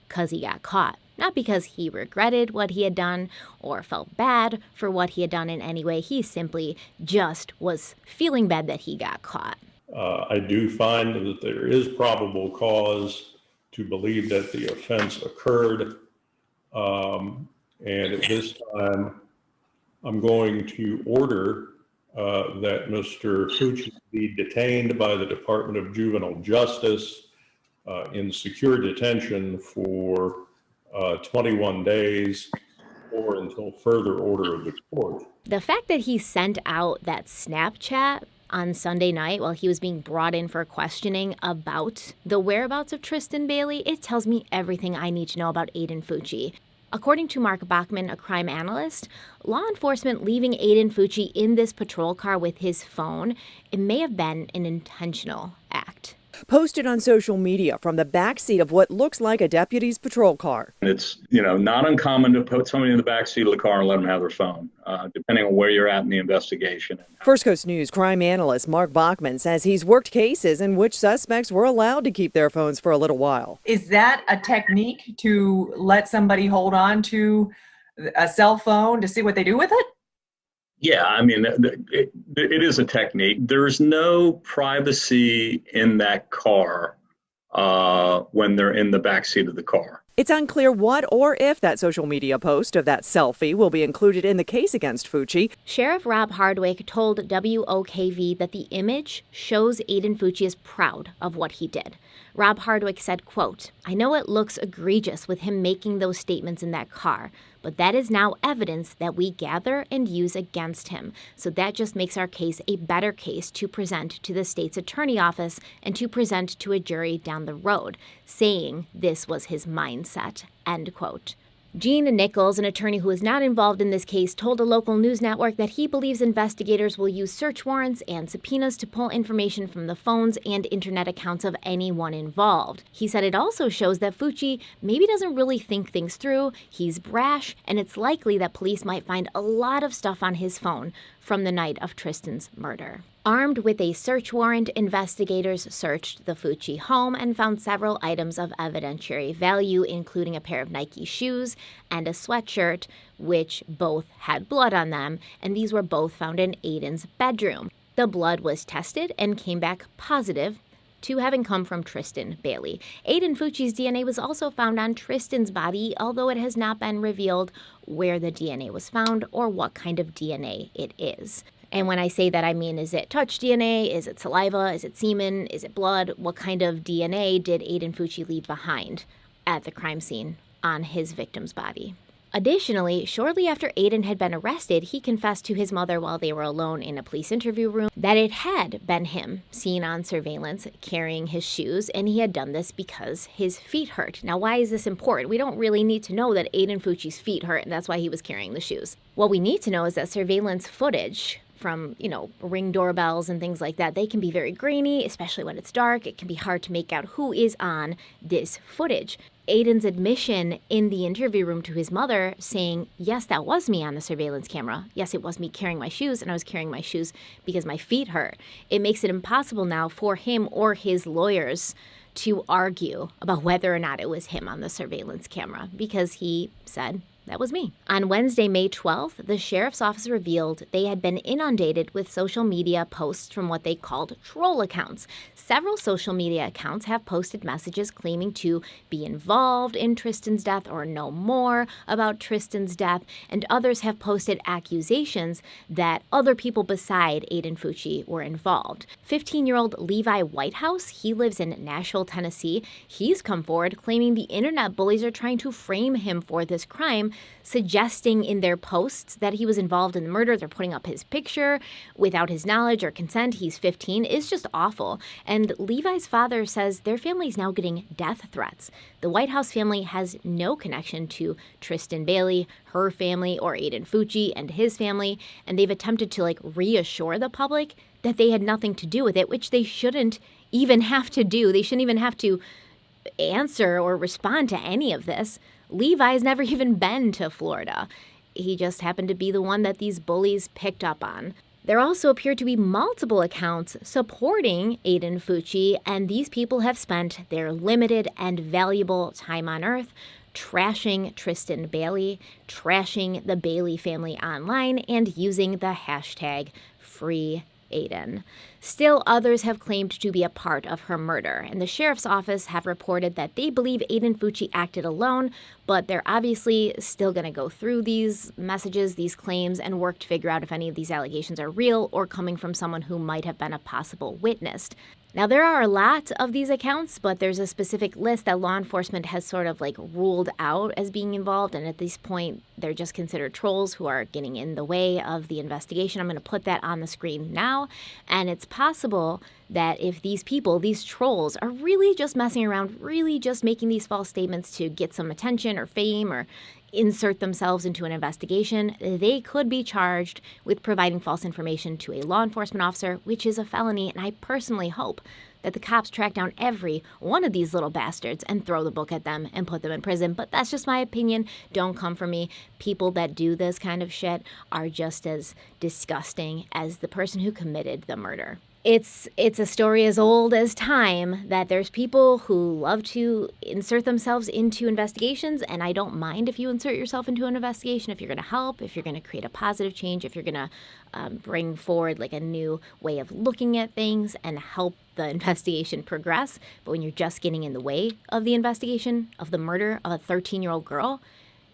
because he got caught. Not because he regretted what he had done or felt bad for what he had done in any way. He simply just was feeling bad that he got caught. I do find that there is probable cause to believe that the offense occurred. And at this time, I'm going to order that Mr. Vucci be detained by the Department of Juvenile Justice in secure detention for 21 days or until further order of the court. The fact that he sent out that Snapchat on Sunday night while he was being brought in for questioning about the whereabouts of Tristyn Bailey, it tells me everything I need to know about Aiden Vucci. According to Mark Bachman, a crime analyst, law enforcement leaving Aiden Vucci in this patrol car with his phone, it may have been an intentional act. Posted on social media from the backseat of what looks like a deputy's patrol car. It's, not uncommon to put somebody in the backseat of the car and let them have their phone, depending on where you're at in the investigation. First Coast News crime analyst Mark Bachman says he's worked cases in which suspects were allowed to keep their phones for a little while. Is that a technique to let somebody hold on to a cell phone to see what they do with it? Yeah, it is a technique. There's no privacy in that car when they're in the backseat of the car. It's unclear what or if that social media post of that selfie will be included in the case against Vucci. Sheriff Rob Hardwick told WOKV that the image shows Aiden Vucci is proud of what he did. Rob Hardwick said, quote, "I know it looks egregious with him making those statements in that car, but that is now evidence that we gather and use against him. So that just makes our case a better case to present to the state's attorney office and to present to a jury down the road, saying this was his mindset," end quote. Gene Nichols, an attorney who is not involved in this case, told a local news network that he believes investigators will use search warrants and subpoenas to pull information from the phones and internet accounts of anyone involved. He said it also shows that Vucci maybe doesn't really think things through, he's brash, and it's likely that police might find a lot of stuff on his phone from the night of Tristyn's murder. Armed with a search warrant, investigators searched the Vucci home and found several items of evidentiary value, including a pair of Nike shoes and a sweatshirt, which both had blood on them, and these were both found in Aiden's bedroom. The blood was tested and came back positive to having come from Tristyn Bailey. Aiden Vucci's DNA was also found on Tristyn's body, although it has not been revealed where the DNA was found or what kind of DNA it is. And when I say that, I mean, is it touch DNA? Is it saliva? Is it semen? Is it blood? What kind of DNA did Aiden Vucci leave behind at the crime scene on his victim's body? Additionally, shortly after Aiden had been arrested, he confessed to his mother while they were alone in a police interview room that it had been him seen on surveillance carrying his shoes, and he had done this because his feet hurt. Now, why is this important? We don't really need to know that Aiden Vucci's feet hurt, and that's why he was carrying the shoes. What we need to know is that surveillance footage from, Ring doorbells and things like that, they can be very grainy, especially when it's dark. It can be hard to make out who is on this footage. Aiden's admission in the interview room to his mother saying, yes, that was me on the surveillance camera. Yes, it was me carrying my shoes, and I was carrying my shoes because my feet hurt. It makes it impossible now for him or his lawyers to argue about whether or not it was him on the surveillance camera because he said that was me. On Wednesday, May 12th, the sheriff's office revealed they had been inundated with social media posts from what they called troll accounts. Several social media accounts have posted messages claiming to be involved in Tristyn's death or know more about Tristyn's death, and others have posted accusations that other people beside Aiden Vucci were involved. 15-year-old Levi Whitehouse, he lives in Nashville, Tennessee. He's come forward claiming the internet bullies are trying to frame him for this crime, suggesting in their posts that he was involved in the murder. They're putting up his picture without his knowledge or consent. He's 15. It's just awful. And Levi's father says their family is now getting death threats. The Whitehouse family has no connection to Tristyn Bailey, her family, or Aiden Vucci and his family, and they've attempted to reassure the public that they had nothing to do with it, which they shouldn't even have to do. They shouldn't even have to answer or respond to any of this. Levi's never even been to Florida. He just happened to be the one that these bullies picked up on. There also appear to be multiple accounts supporting Aiden Vucci, and these people have spent their limited and valuable time on Earth trashing Tristyn Bailey, trashing the Bailey family online, and using the hashtag #FreeAiden. Still, others have claimed to be a part of her murder, and the sheriff's office have reported that they believe Aiden Vucci acted alone, but they're obviously still going to go through these messages, these claims, and work to figure out if any of these allegations are real or coming from someone who might have been a possible witness. Now, there are a lot of these accounts, but there's a specific list that law enforcement has sort of ruled out as being involved, and at this point, they're just considered trolls who are getting in the way of the investigation. I'm going to put that on the screen now, and it's possible that if these people, these trolls, are really just messing around, really just making these false statements to get some attention or fame or insert themselves into an investigation, they could be charged with providing false information to a law enforcement officer, which is a felony, and I personally hope that the cops track down every one of these little bastards and throw the book at them and put them in prison. But that's just my opinion. Don't come for me. People that do this kind of shit are just as disgusting as the person who committed the murder. It's a story as old as time that there's people who love to insert themselves into investigations, and I don't mind if you insert yourself into an investigation, if you're going to help, if you're going to create a positive change, if you're going to bring forward a new way of looking at things and help the investigation progress. But when you're just getting in the way of the investigation of the murder of a 13-year-old girl,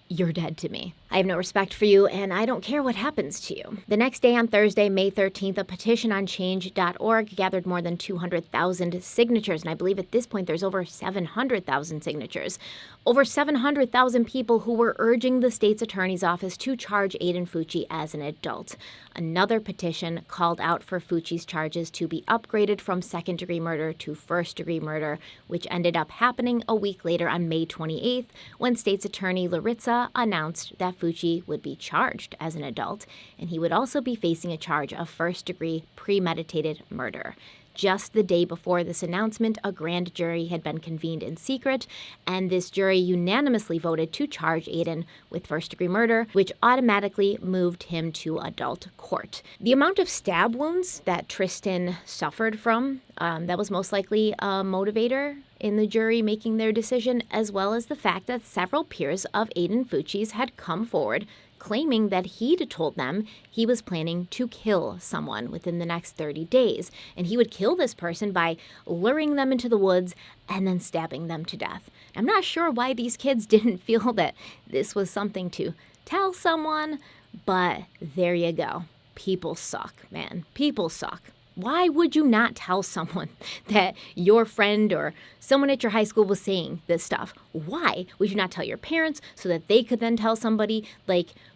you're dead to me. I have no respect for you, and I don't care what happens to you. The next day, on Thursday, May 13th, a petition on change.org gathered more than 200,000 signatures, and I believe at this point there's over 700,000 signatures. Over 700,000 people who were urging the state's attorney's office to charge Aiden Vucci as an adult. Another petition called out for Vucci's charges to be upgraded from second-degree murder to first-degree murder, which ended up happening a week later on May 28th, when state's attorney Laritza announced that Vucci would be charged as an adult, and he would also be facing a charge of first-degree premeditated murder. Just the day before this announcement, a grand jury had been convened in secret, and this jury unanimously voted to charge Aiden with first-degree murder, which automatically moved him to adult court. The amount of stab wounds that Tristyn suffered from, that was most likely a motivator in the jury making their decision, as well as the fact that several peers of Aiden Vucci's had come forward claiming that he'd told them he was planning to kill someone within the next 30 days, and he would kill this person by luring them into the woods and then stabbing them to death. I'm not sure why these kids didn't feel that this was something to tell someone, but there you go. People suck, man. People suck. Why would you not tell someone that your friend or someone at your high school was saying this stuff? Why would you not tell your parents so that they could then tell somebody?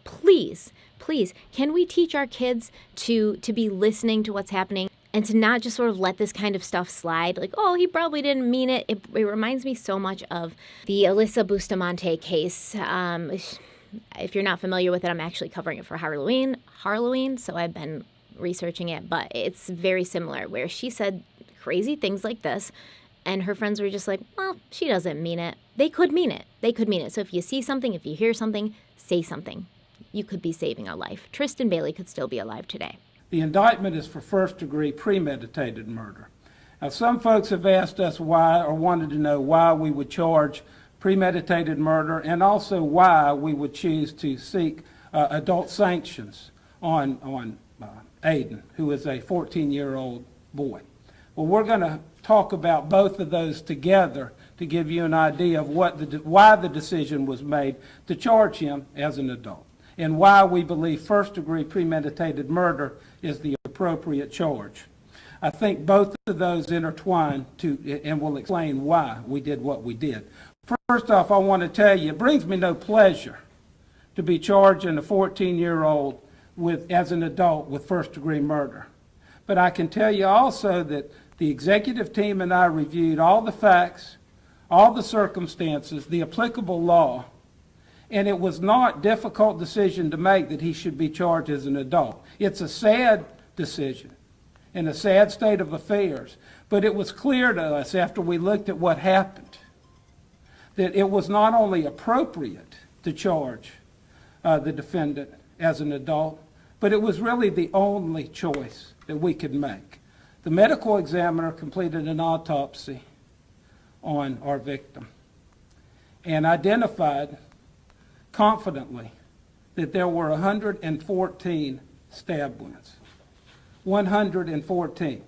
Please, can we teach our kids to be listening to what's happening and to not just sort of let this kind of stuff slide? Oh, he probably didn't mean it. It reminds me so much of the Alyssa Bustamante case. If you're not familiar with it, I'm actually covering it for Halloween, so I've been researching it, but it's very similar, where she said crazy things like this, and her friends were just like, well, she doesn't mean it. They could mean it. So if you see something, if you hear something, say something. You could be saving a life. Tristyn Bailey could still be alive today. The indictment is for first-degree premeditated murder. Now, some folks have asked us why, or wanted to know why we would charge premeditated murder, and also why we would choose to seek adult sanctions on Aiden, who is a 14-year-old boy. Well, we're going to talk about both of those together to give you an idea of why the decision was made to charge him as an adult, and why we believe first-degree premeditated murder is the appropriate charge. I think both of those intertwine and will explain why we did what we did. First off, I want to tell you, it brings me no pleasure to be charging a 14-year-old as an adult with first-degree murder. But I can tell you also that the executive team and I reviewed all the facts, all the circumstances, the applicable law, and it was not a difficult decision to make that he should be charged as an adult. It's a sad decision and a sad state of affairs, but it was clear to us after we looked at what happened that it was not only appropriate to charge the defendant as an adult, but it was really the only choice that we could make. The medical examiner completed an autopsy on our victim and identified confidently that there were 114 stab wounds. 114.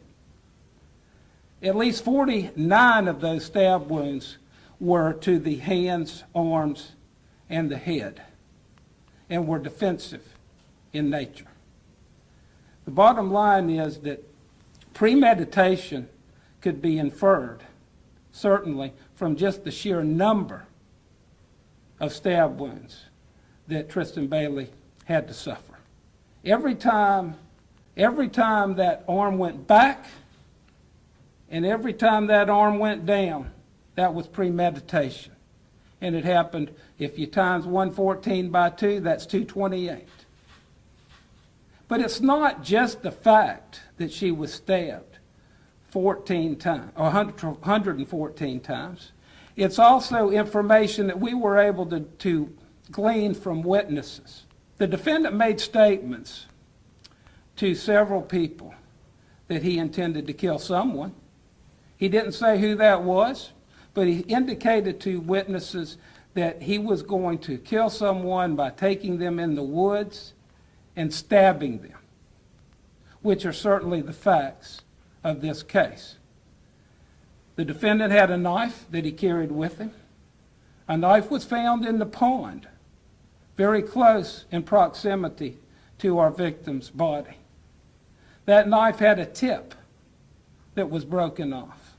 At least 49 of those stab wounds were to the hands, arms, and the head, and were defensive in nature. The bottom line is that premeditation could be inferred, certainly, from just the sheer number of stab wounds that Tristyn Bailey had to suffer. Every time that arm went back and every time that arm went down, that was premeditation. And it happened, if you times 114 by 2, that's 228. But it's not just the fact that she was stabbed 14 times, or 114 times. It's also information that we were able to glean from witnesses. The defendant made statements to several people that he intended to kill someone. He didn't say who that was, but he indicated to witnesses that he was going to kill someone by taking them in the woods and stabbing them, which are certainly the facts of this case. The defendant had a knife that he carried with him. A knife was found in the pond, very close in proximity to our victim's body. That knife had a tip that was broken off.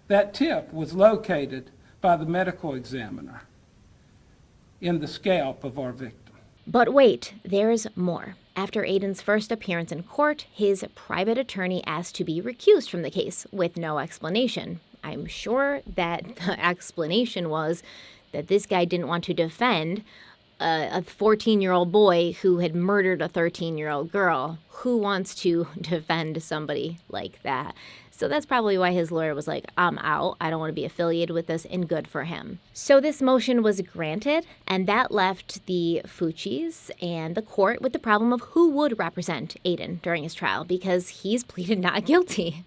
That tip was located by the medical examiner in the scalp of our victim. But wait, there's more. After Aiden's first appearance in court, his private attorney asked to be recused from the case with no explanation. I'm sure that the explanation was that this guy didn't want to defend a 14-year-old boy who had murdered a 13-year-old girl. Who wants to defend somebody like that? So that's probably why his lawyer was like, I'm out. I don't want to be affiliated with this, and good for him. So this motion was granted, and that left the Vuccis and the court with the problem of who would represent Aiden during his trial, because he's pleaded not guilty.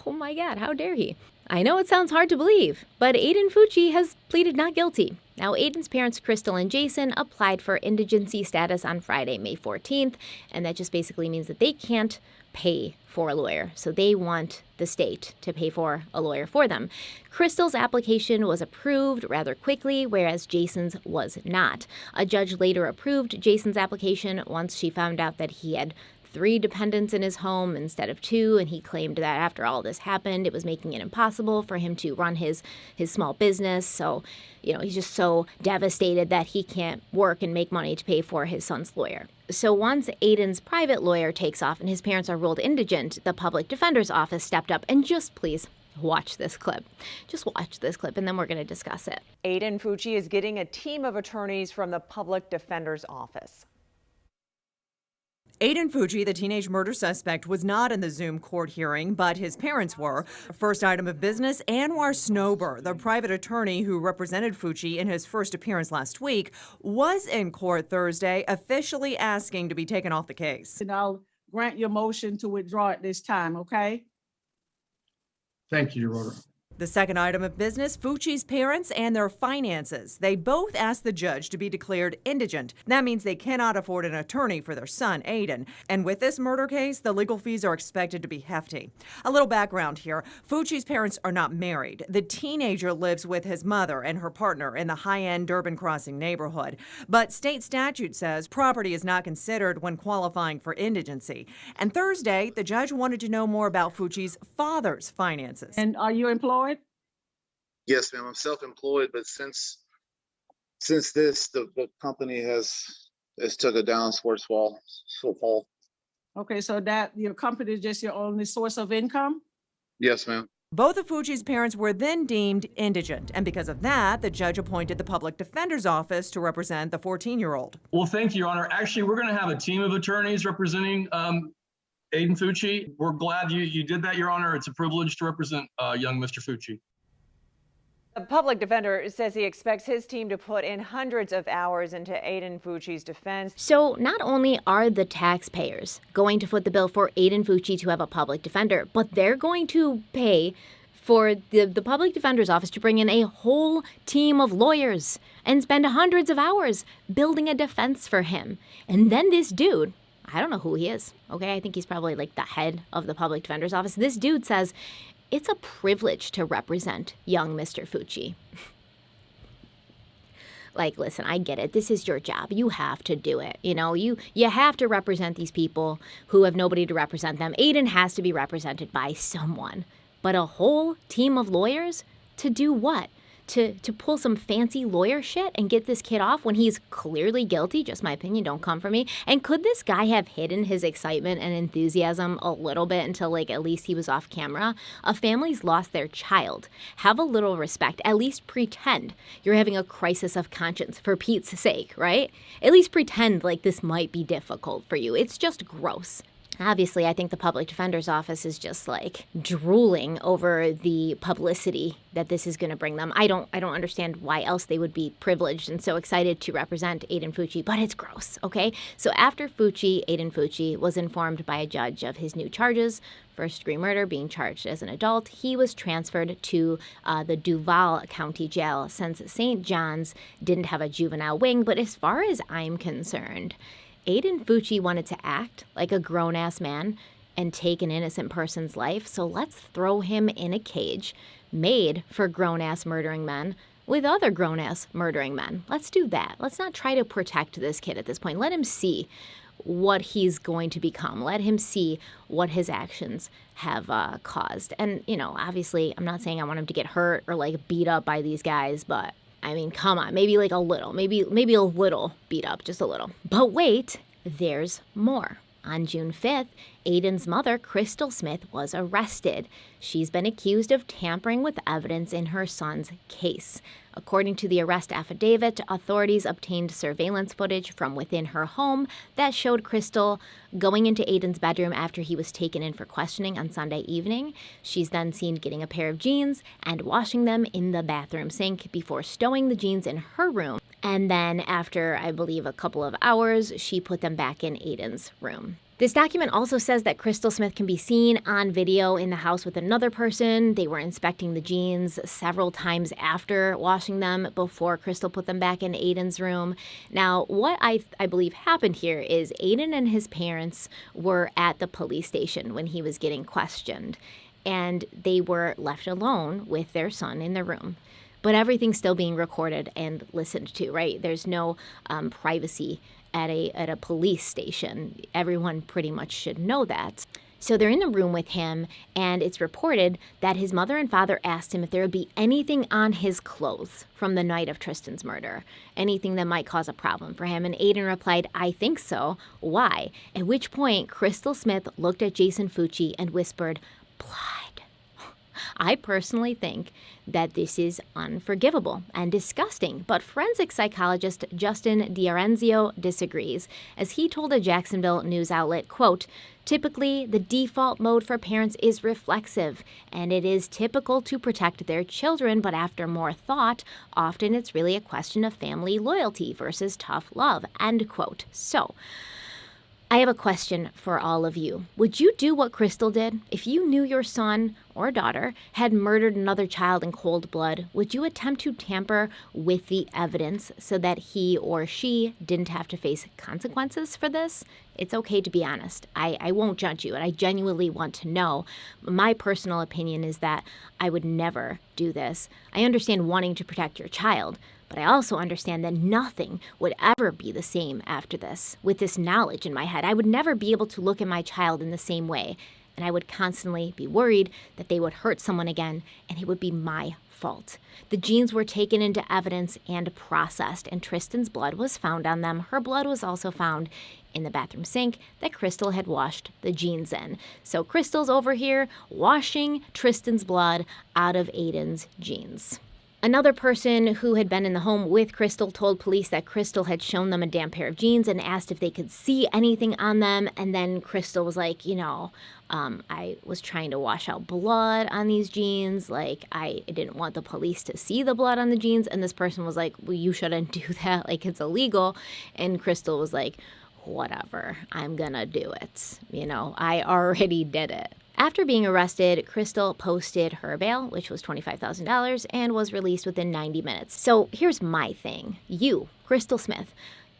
Oh my God, how dare he? I know it sounds hard to believe, but Aiden Vucci has pleaded not guilty. Now, Aiden's parents, Crystal and Jason, applied for indigency status on Friday, May 14th, and that just basically means that they can't pay for a lawyer. So they want the state to pay for a lawyer for them. Crystal's application was approved rather quickly, whereas Jason's was not. A judge later approved Jason's application once she found out that he had 3 dependents in his home instead of 2, and he claimed that after all this happened, it was making it impossible for him to run his small business. So, he's just so devastated that he can't work and make money to pay for his son's lawyer. So once Aiden's private lawyer takes off and his parents are ruled indigent, the public defender's office stepped up and just please watch this clip. Just watch this clip and then we're going to discuss it. Aiden Vucci is getting a team of attorneys from the public defender's office. Aiden Vucci, the teenage murder suspect, was not in the Zoom court hearing, but his parents were. First item of business, Anwar Snober, the private attorney who represented Vucci in his first appearance last week, was in court Thursday, officially asking to be taken off the case. And I'll grant your motion to withdraw at this time, okay? Thank you, Your Honor. The second item of business, Vucci's parents and their finances. They both asked the judge to be declared indigent. That means they cannot afford an attorney for their son, Aiden. And with this murder case, the legal fees are expected to be hefty. A little background here. Vucci's parents are not married. The teenager lives with his mother and her partner in the high-end Durbin Crossing neighborhood. But state statute says property is not considered when qualifying for indigency. And Thursday, the judge wanted to know more about Vucci's father's finances. And are you employed? Yes, ma'am. I'm self-employed, but since this, the company has took a downward fall. Okay, so that your company is just your only source of income? Yes, ma'am. Both of Vucci's parents were then deemed indigent, and because of that, the judge appointed the public defender's office to represent the 14-year-old. Well, thank you, Your Honor. Actually, we're going to have a team of attorneys representing Aiden Vucci. We're glad you did that, Your Honor. It's a privilege to represent young Mr. Vucci. The public defender says he expects his team to put in hundreds of hours into Aiden Vucci's defense. So not only are the taxpayers going to foot the bill for Aiden Vucci to have a public defender, but they're going to pay for the public defender's office to bring in a whole team of lawyers and spend hundreds of hours building a defense for him. And then this dude, I don't know who he is, okay? I think he's probably like the head of the public defender's office. This dude says, it's a privilege to represent young Mr. Vucci. Like, listen, I get it. This is your job. You have to do it. You know, you have to represent these people who have nobody to represent them. Aiden has to be represented by someone. But a whole team of lawyers to do what? To pull some fancy lawyer shit and get this kid off when he's clearly guilty? Just my opinion, don't come for me. And could this guy have hidden his excitement and enthusiasm a little bit until, like, at least he was off camera? A family's lost their child. Have a little respect. At least pretend you're having a crisis of conscience, for Pete's sake, right? At least pretend like this might be difficult for you. It's just gross. Obviously, I think the public defender's office is just like drooling over the publicity that this is going to bring them. I don't understand why else they would be privileged and so excited to represent Aiden Vucci, but it's gross, okay? So after Aiden Vucci was informed by a judge of his new charges, first-degree murder, being charged as an adult, he was transferred to the Duval County Jail since St. John's didn't have a juvenile wing. But as far as I'm concerned, Aiden Vucci wanted to act like a grown-ass man and take an innocent person's life, so let's throw him in a cage made for grown-ass murdering men with other grown-ass murdering men. Let's do that. Let's not try to protect this kid at this point. Let him see what he's going to become. Let him see what his actions have caused. And, you know, obviously, I'm not saying I want him to get hurt or, like, beat up by these guys, but I mean, come on, maybe like a little, maybe a little beat up, just a little. But wait, there's more. On June 5th, Aiden's mother, Crystal Smith, was arrested. She's been accused of tampering with evidence in her son's case. According to the arrest affidavit, authorities obtained surveillance footage from within her home that showed Crystal going into Aiden's bedroom after he was taken in for questioning on Sunday evening. She's then seen getting a pair of jeans and washing them in the bathroom sink before stowing the jeans in her room. And then after, I believe, a couple of hours, she put them back in Aiden's room. This document also says that Crystal Smith can be seen on video in the house with another person. They were inspecting the jeans several times after washing them before Crystal put them back in Aiden's room. Now, what I believe happened here is Aiden and his parents were at the police station when he was getting questioned, and they were left alone with their son in the room. But everything's still being recorded and listened to, right? There's no privacy at a police station. Everyone pretty much should know that. So they're in the room with him, and it's reported that his mother and father asked him if there would be anything on his clothes from the night of Tristyn's murder, anything that might cause a problem for him. And Aiden replied, "I think so. Why?" At which point, Crystal Smith looked at Jason Vucci and whispered, "Blood." I personally think that this is unforgivable and disgusting, but forensic psychologist Justin D'Arenzio disagrees, as he told a Jacksonville news outlet, quote, "Typically, the default mode for parents is reflexive, and it is typical to protect their children, but after more thought, often it's really a question of family loyalty versus tough love," end quote. So, I have a question for all of you. Would you do what Crystal did? If you knew your son or daughter had murdered another child in cold blood, would you attempt to tamper with the evidence so that he or she didn't have to face consequences for this? It's okay to be honest. I won't judge you, and I genuinely want to know. My personal opinion is that I would never do this. I understand wanting to protect your child, but I also understand that nothing would ever be the same after this. With this knowledge in my head, I would never be able to look at my child in the same way, and I would constantly be worried that they would hurt someone again, and it would be my fault. The jeans were taken into evidence and processed, and Tristyn's blood was found on them. Her blood was also found in the bathroom sink that Crystal had washed the jeans in. So Crystal's over here washing Tristyn's blood out of Aiden's jeans. Another person who had been in the home with Crystal told police that Crystal had shown them a damp pair of jeans and asked if they could see anything on them. And then Crystal was like, I was trying to wash out blood on these jeans. Like, I didn't want the police to see the blood on the jeans. And this person was like, well, you shouldn't do that. Like, it's illegal. And Crystal was like, whatever, I'm gonna do it. I already did it. After being arrested, Crystal posted her bail, which was $25,000, and was released within 90 minutes. So here's my thing. You, Crystal Smith,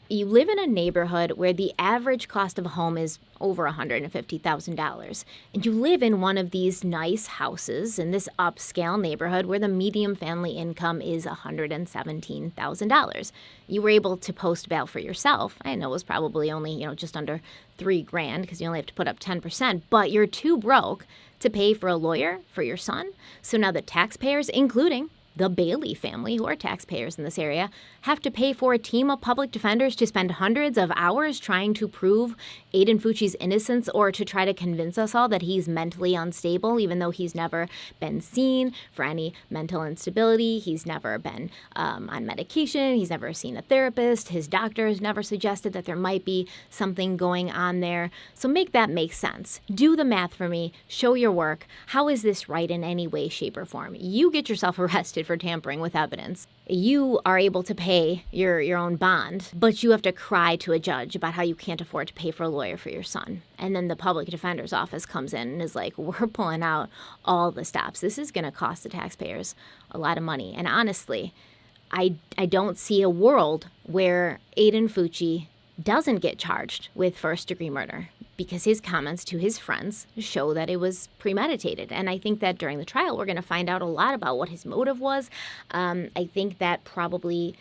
you live in a neighborhood where the average cost of a home is over $150,000. And you live in one of these nice houses in this upscale neighborhood where the median family income is $117,000. You were able to post bail for yourself. I know it was probably only, just under $3,000 because you only have to put up 10%, but you're too broke to pay for a lawyer for your son. So now the taxpayers, including the Bailey family, who are taxpayers in this area, have to pay for a team of public defenders to spend hundreds of hours trying to prove Aiden Vucci's innocence or to try to convince us all that he's mentally unstable, even though he's never been seen for any mental instability. He's never been on medication. He's never seen a therapist. His doctor has never suggested that there might be something going on there. So make that make sense. Do the math for me. Show your work. How is this right in any way, shape, or form? You get yourself arrested for tampering with evidence. You are able to pay your own bond, but you have to cry to a judge about how you can't afford to pay for a lawyer for your son. And then the public defender's office comes in and is like, we're pulling out all the stops. This is going to cost the taxpayers a lot of money. And honestly, I don't see a world where Aiden Vucci doesn't get charged with first-degree murder, because his comments to his friends show that it was premeditated. And I think that during the trial, we're going to find out a lot about what his motive was. I think that probably,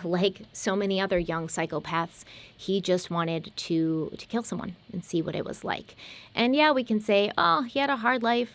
like so many other young psychopaths, he just wanted to kill someone and see what it was like. And yeah, we can say, oh, he had a hard life.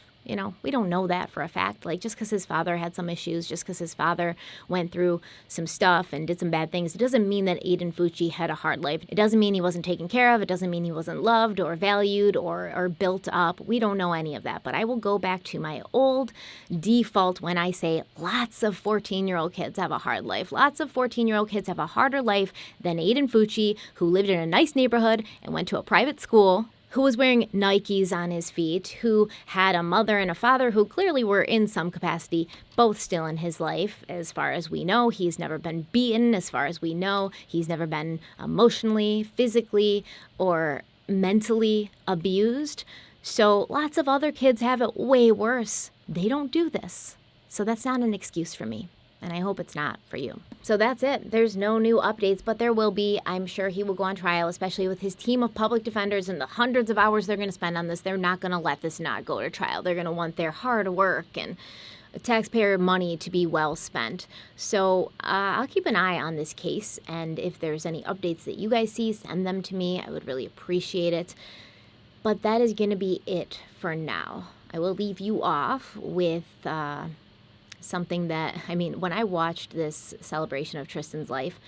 We don't know that for a fact. Like, just because his father had some issues, just because his father went through some stuff and did some bad things, it doesn't mean that Aiden Vucci had a hard life. It doesn't mean he wasn't taken care of. It doesn't mean he wasn't loved or valued or built up. We don't know any of that. But I will go back to my old default when I say lots of 14-year-old kids have a hard life. Lots of 14-year-old kids have a harder life than Aiden Vucci, who lived in a nice neighborhood and went to a private school, who was wearing Nikes on his feet, who had a mother and a father who clearly were in some capacity both still in his life. As far as we know, he's never been beaten. As far as we know, he's never been emotionally, physically, or mentally abused. So lots of other kids have it way worse. They don't do this. So that's not an excuse for me. And I hope it's not for you. So that's it. There's no new updates, but there will be. I'm sure he will go on trial, especially with his team of public defenders and the hundreds of hours they're going to spend on this. They're not going to let this not go to trial. They're going to want their hard work and taxpayer money to be well spent. So I'll keep an eye on this case. And if there's any updates that you guys see, send them to me. I would really appreciate it. But that is going to be it for now. I will leave you off with something that, when I watched this celebration of Tristyn's life,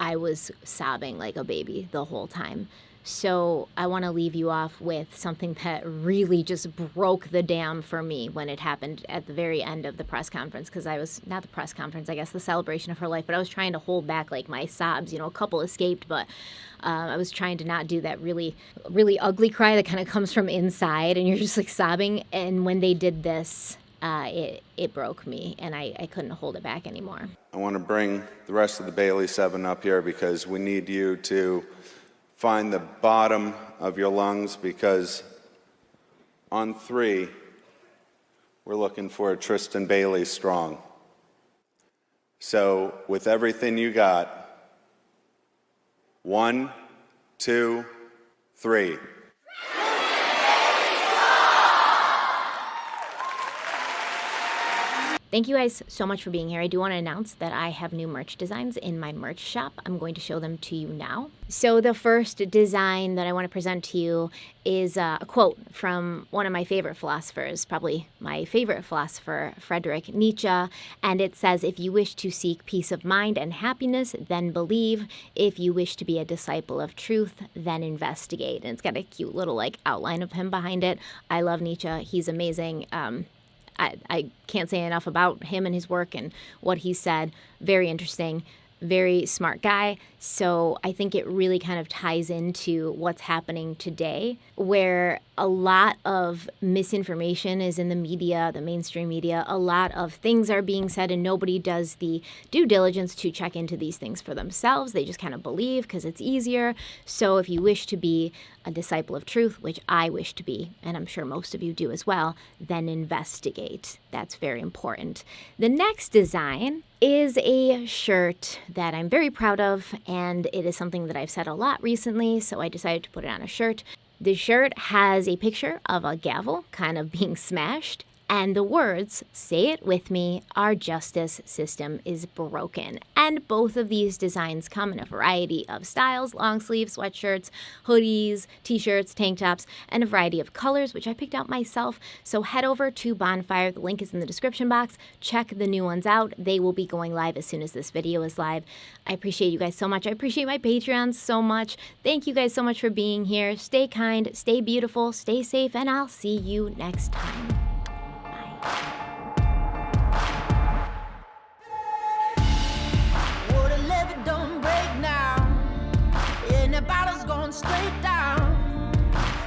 I was sobbing like a baby the whole time. So I want to leave you off with something that really just broke the dam for me when it happened at the very end of the press conference, because I was, not the press conference, I guess the celebration of her life, but I was trying to hold back like my sobs. A couple escaped, but I was trying to not do that really, really ugly cry that kind of comes from inside and you're just like sobbing. And when they did this, it broke me, and I couldn't hold it back anymore. I want to bring the rest of the Bailey 7 up here because we need you to find the bottom of your lungs, because on 3, we're looking for a Tristyn Bailey strong. So with everything you got, 1, 2, 3. Thank you guys so much for being here. I do want to announce that I have new merch designs in my merch shop. I'm going to show them to you now. So the first design that I want to present to you is a quote from one of my favorite philosophers, probably my favorite philosopher, Friedrich Nietzsche. And it says, if you wish to seek peace of mind and happiness, then believe. If you wish to be a disciple of truth, then investigate. And it's got a cute little outline of him behind it. I love Nietzsche. He's amazing. I can't say enough about him and his work and what he said. Very interesting, very smart guy. So I think it really kind of ties into what's happening today, where a lot of misinformation is in the media, the mainstream media. A lot of things are being said and nobody does the due diligence to check into these things for themselves. They just kind of believe because it's easier. So if you wish to be a disciple of truth, which I wish to be, and I'm sure most of you do as well, then investigate. That's very important. The next design is a shirt that I'm very proud of, and it is something that I've said a lot recently, so I decided to put it on a shirt. The shirt has a picture of a gavel kind of being smashed, and the words, say it with me, our justice system is broken. And both of these designs come in a variety of styles: long sleeve sweatshirts, hoodies, t-shirts, tank tops, and a variety of colors, which I picked out myself. So head over to Bonfire, the link is in the description box. Check the new ones out. They will be going live as soon as this video is live. I appreciate you guys so much. I appreciate my Patreons so much. Thank you guys so much for being here. Stay kind, stay beautiful, stay safe, and I'll see you next time. Straight down,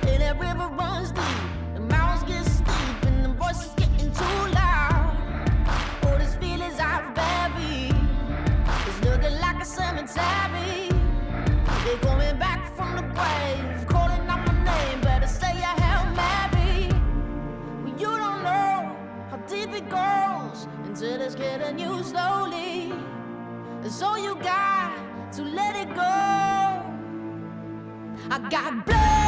and that river runs deep. The mountains get steep, and the voices getting too loud. All these feelings I've buried, it's looking like a cemetery. They're coming back from the grave, calling out my name. Better say a Hail Mary. Well, you don't know how deep it goes until it's getting you slowly. And so you got to let it go. I got blood.